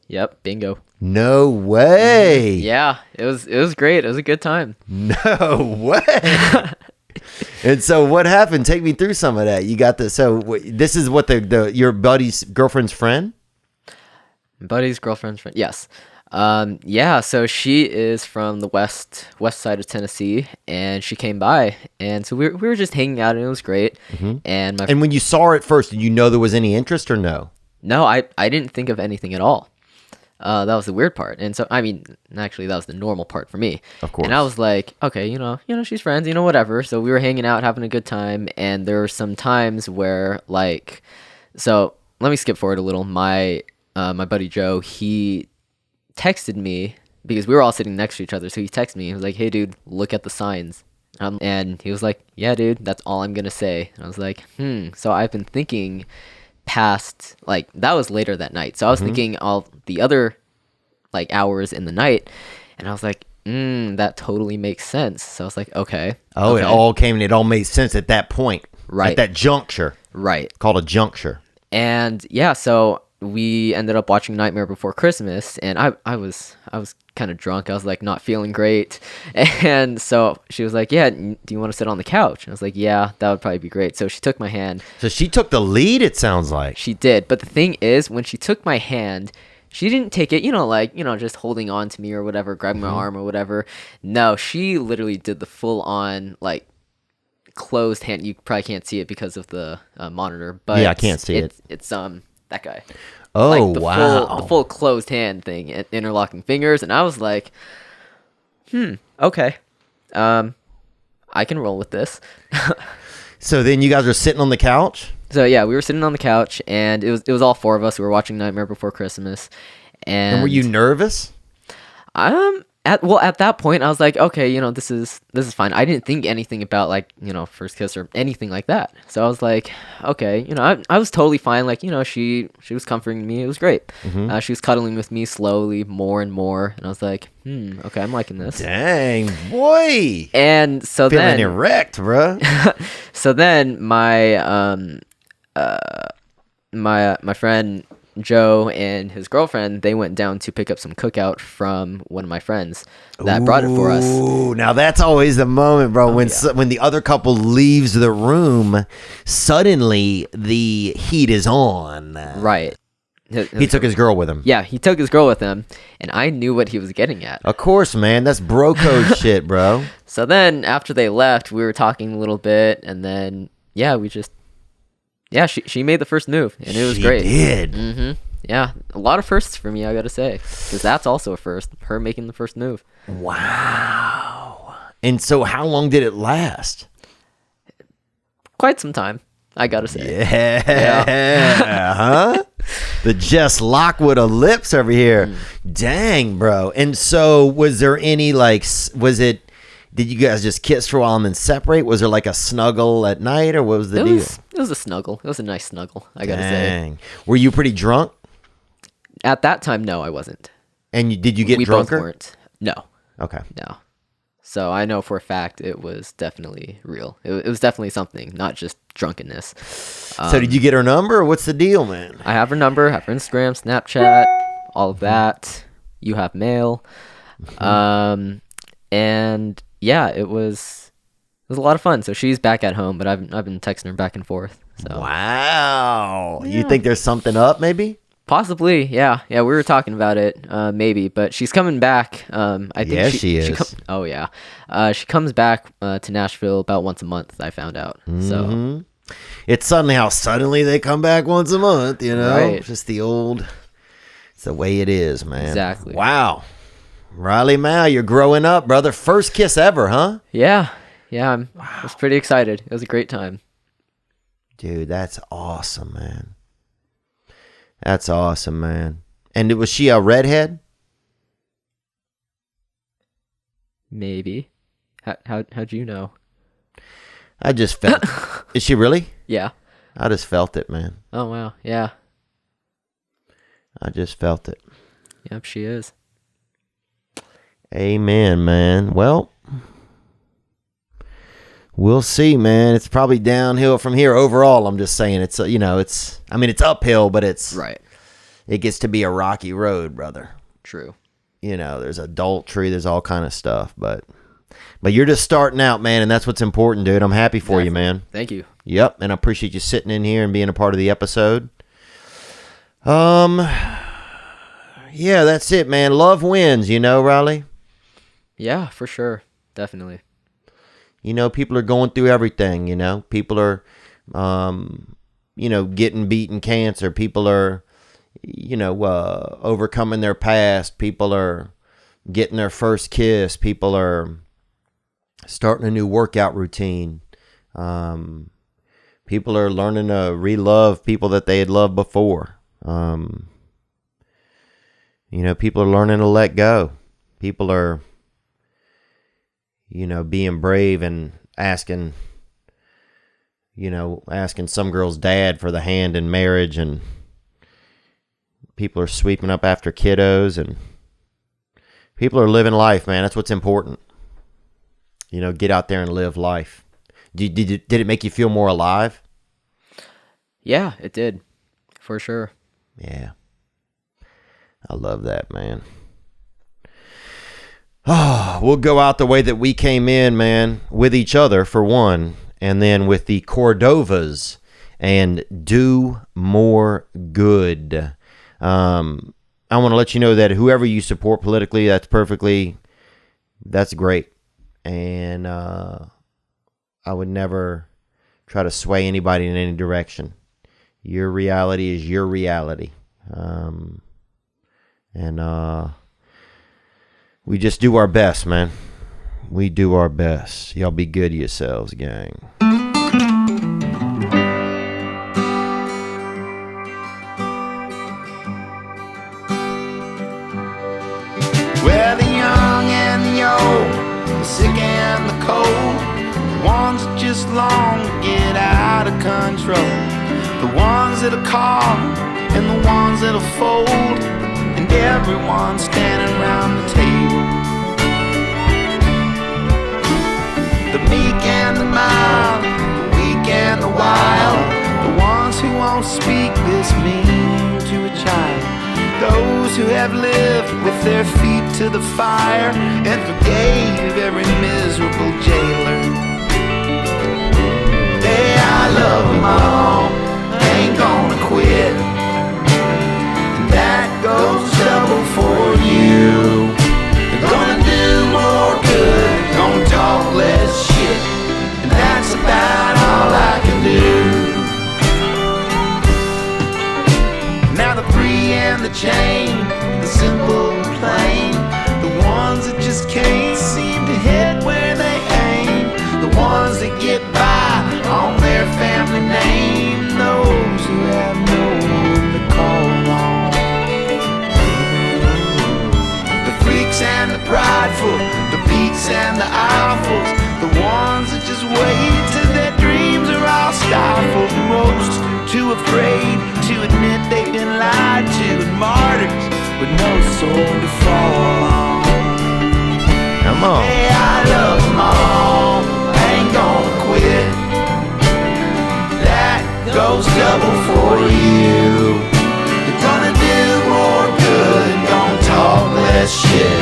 Yep, bingo. No way. Yeah, it was great. It was a good time. No way. And so what happened? Take me through some of that. You got this. So this is what your buddy's girlfriend's friend? Buddy's girlfriend's friend. Yes. Yeah, so she is from the west side of Tennessee, and she came by, and so we were just hanging out, and it was great. Mm-hmm. And when you saw her at first, did you know there was any interest or no? No, I didn't think of anything at all. That was the weird part. And so, I mean, actually, that was the normal part for me. Of course. And I was like, okay, you know, she's friends, whatever. So we were hanging out, having a good time. And there were some times where, like, so let me skip forward a little. My buddy Joe, he texted me because we were all sitting next to each other. So he texted me. He was like, "Hey, dude, look at the signs." And he was like, "Yeah, dude, that's all I'm gonna say." And I was like, So I've been thinking past, like, that was later that night. So I was thinking all the other, like, hours in the night, and I was like, that totally makes sense. So I was like, okay. Oh, okay. it all made sense at that point. Right. At that juncture. Right. Called a juncture. And yeah, so we ended up watching Nightmare Before Christmas, and I was kind of drunk. I was like not feeling great, and so she was like, "Yeah, do you want to sit on the couch?" And I was like, "Yeah, that would probably be great." So she took my hand. So she took the lead. It sounds like she did. But the thing is, when she took my hand, she didn't take it, just holding on to me or whatever, grabbing my arm or whatever. No, she literally did the full on, like, closed hand. You probably can't see it because of the monitor, but yeah, I can't see it. It's that guy. Oh, like wow. The full closed hand thing, interlocking fingers, and I was like, okay, I can roll with this. So then you guys are sitting on the couch? So yeah, we were sitting on the couch, and it was all four of us. We were watching Nightmare Before Christmas, and were you nervous? At that point, I was like, okay, this is fine. I didn't think anything about, like, first kiss or anything like that. So I was like, okay, I was totally fine. Like, she was comforting me. It was great. She was cuddling with me slowly, more and more, and I was like, okay, I'm liking this. Dang, boy. And so feeling erect, bro. So then my my friend Joe and his girlfriend, they went down to pick up some cookout from one of my friends that brought it for us. Ooh, now that's always the moment, bro. When the other couple leaves the room, suddenly the heat is on. Right. He took his girl with him. Yeah, he took his girl with him, and I knew what he was getting at. Of course, man. That's bro code shit, bro. So then, after they left, we were talking a little bit, and then, she made the first move, and it was great. She did. Yeah, a lot of firsts for me, I gotta say, because that's also a first, her making the first move. Wow. And so how long did it last? Quite some time, I gotta say. Yeah. Huh? The Jess Lockwood of lips over here. Dang, bro. And so was there any, like, did you guys just kiss for a while and then separate? Was there like a snuggle at night, or what was the deal? It was a snuggle. It was a nice snuggle, I gotta say. Were you pretty drunk? At that time, no, I wasn't. And did you get drunker? We both weren't. No. Okay. No. So I know for a fact it was definitely real. It was definitely something, not just drunkenness. So did you get her number, or what's the deal, man? I have her number, have her Instagram, Snapchat, all of that. You have mail. And yeah, it was a lot of fun. So she's back at home, but I've been texting her back and forth. So wow. Yeah. You think there's something up, maybe? Possibly, yeah. We were talking about it, maybe, but she's coming back. I think she is. Oh yeah, she comes back to Nashville about once a month. I found out. So it's how suddenly they come back once a month. Right. Just it's the way it is, man. Exactly. Wow. Riley Mal, you're growing up, brother. First kiss ever, huh? Yeah. I was pretty excited. It was a great time. Dude, that's awesome, man. That's awesome, man. And was she a redhead? Maybe. How'd you know? I just felt. Is she really? Yeah. I just felt it, man. Oh wow, yeah. I just felt it. Yep, she is. Amen, man. Well, we'll see, man. It's probably downhill from here overall. I'm just saying it's it's uphill, but it's right. It gets to be a rocky road, brother. True. There's adultery, there's all kind of stuff, but you're just starting out, man, and that's what's important, dude. I'm happy for you, man. Thank you. Yep, and I appreciate you sitting in here and being a part of the episode. Yeah, that's it, man. Love wins, Riley? Yeah, for sure. Definitely. People are going through everything, People are, getting beaten cancer. People are, overcoming their past. People are getting their first kiss. People are starting a new workout routine. People are learning to re-love people that they had loved before. People are learning to let go. People are, being brave and asking some girl's dad for the hand in marriage, and people are sweeping up after kiddos, and people are living life, man. That's what's important. Get out there and live life. Did it make you feel more alive? Yeah, it did. For sure. Yeah. I love that, man. Oh, we'll go out the way that we came in, man, with each other, for one, and then with the Cordovas, and do more good. I want to let you know that whoever you support politically, that's great. And I would never try to sway anybody in any direction. Your reality is your reality. We just do our best, man. We do our best. Y'all be good to yourselves, gang. Well, the young and the old, the sick and the cold, the ones that just long to get out of control, the ones that'll call and the ones that'll fold, and everyone standing around the table. The meek and the mild, the weak and the wild, the ones who won't speak this mean to a child, those who have lived with their feet to the fire and forgave every miserable jailer. Hey, I love them all, ain't gonna quit, and that goes double for you. They're gonna do more good, gonna talk less shit, and that's about all I can do. Now the free and the chained, the simple and plain, the ones that just can't seem to hit where they aim, the ones that get by on their family name, those who have no one to call on. The freaks and the prideful, the peaks and the eyefuls, the ones that just wait till their dreams are all stifled, most too afraid to admit they've been lied to, and martyrs with no soul to fall on. Come on. Hey, I love them all, ain't gonna quit, that goes double for you. You're gonna do more good, gonna talk less shit,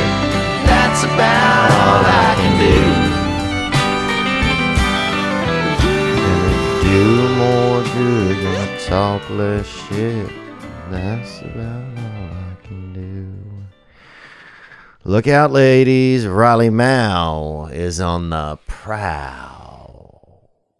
that's about all I can do. Do more good, gonna talk less shit. That's about all I can do. Look out, ladies. Riley Mao is on the prowl.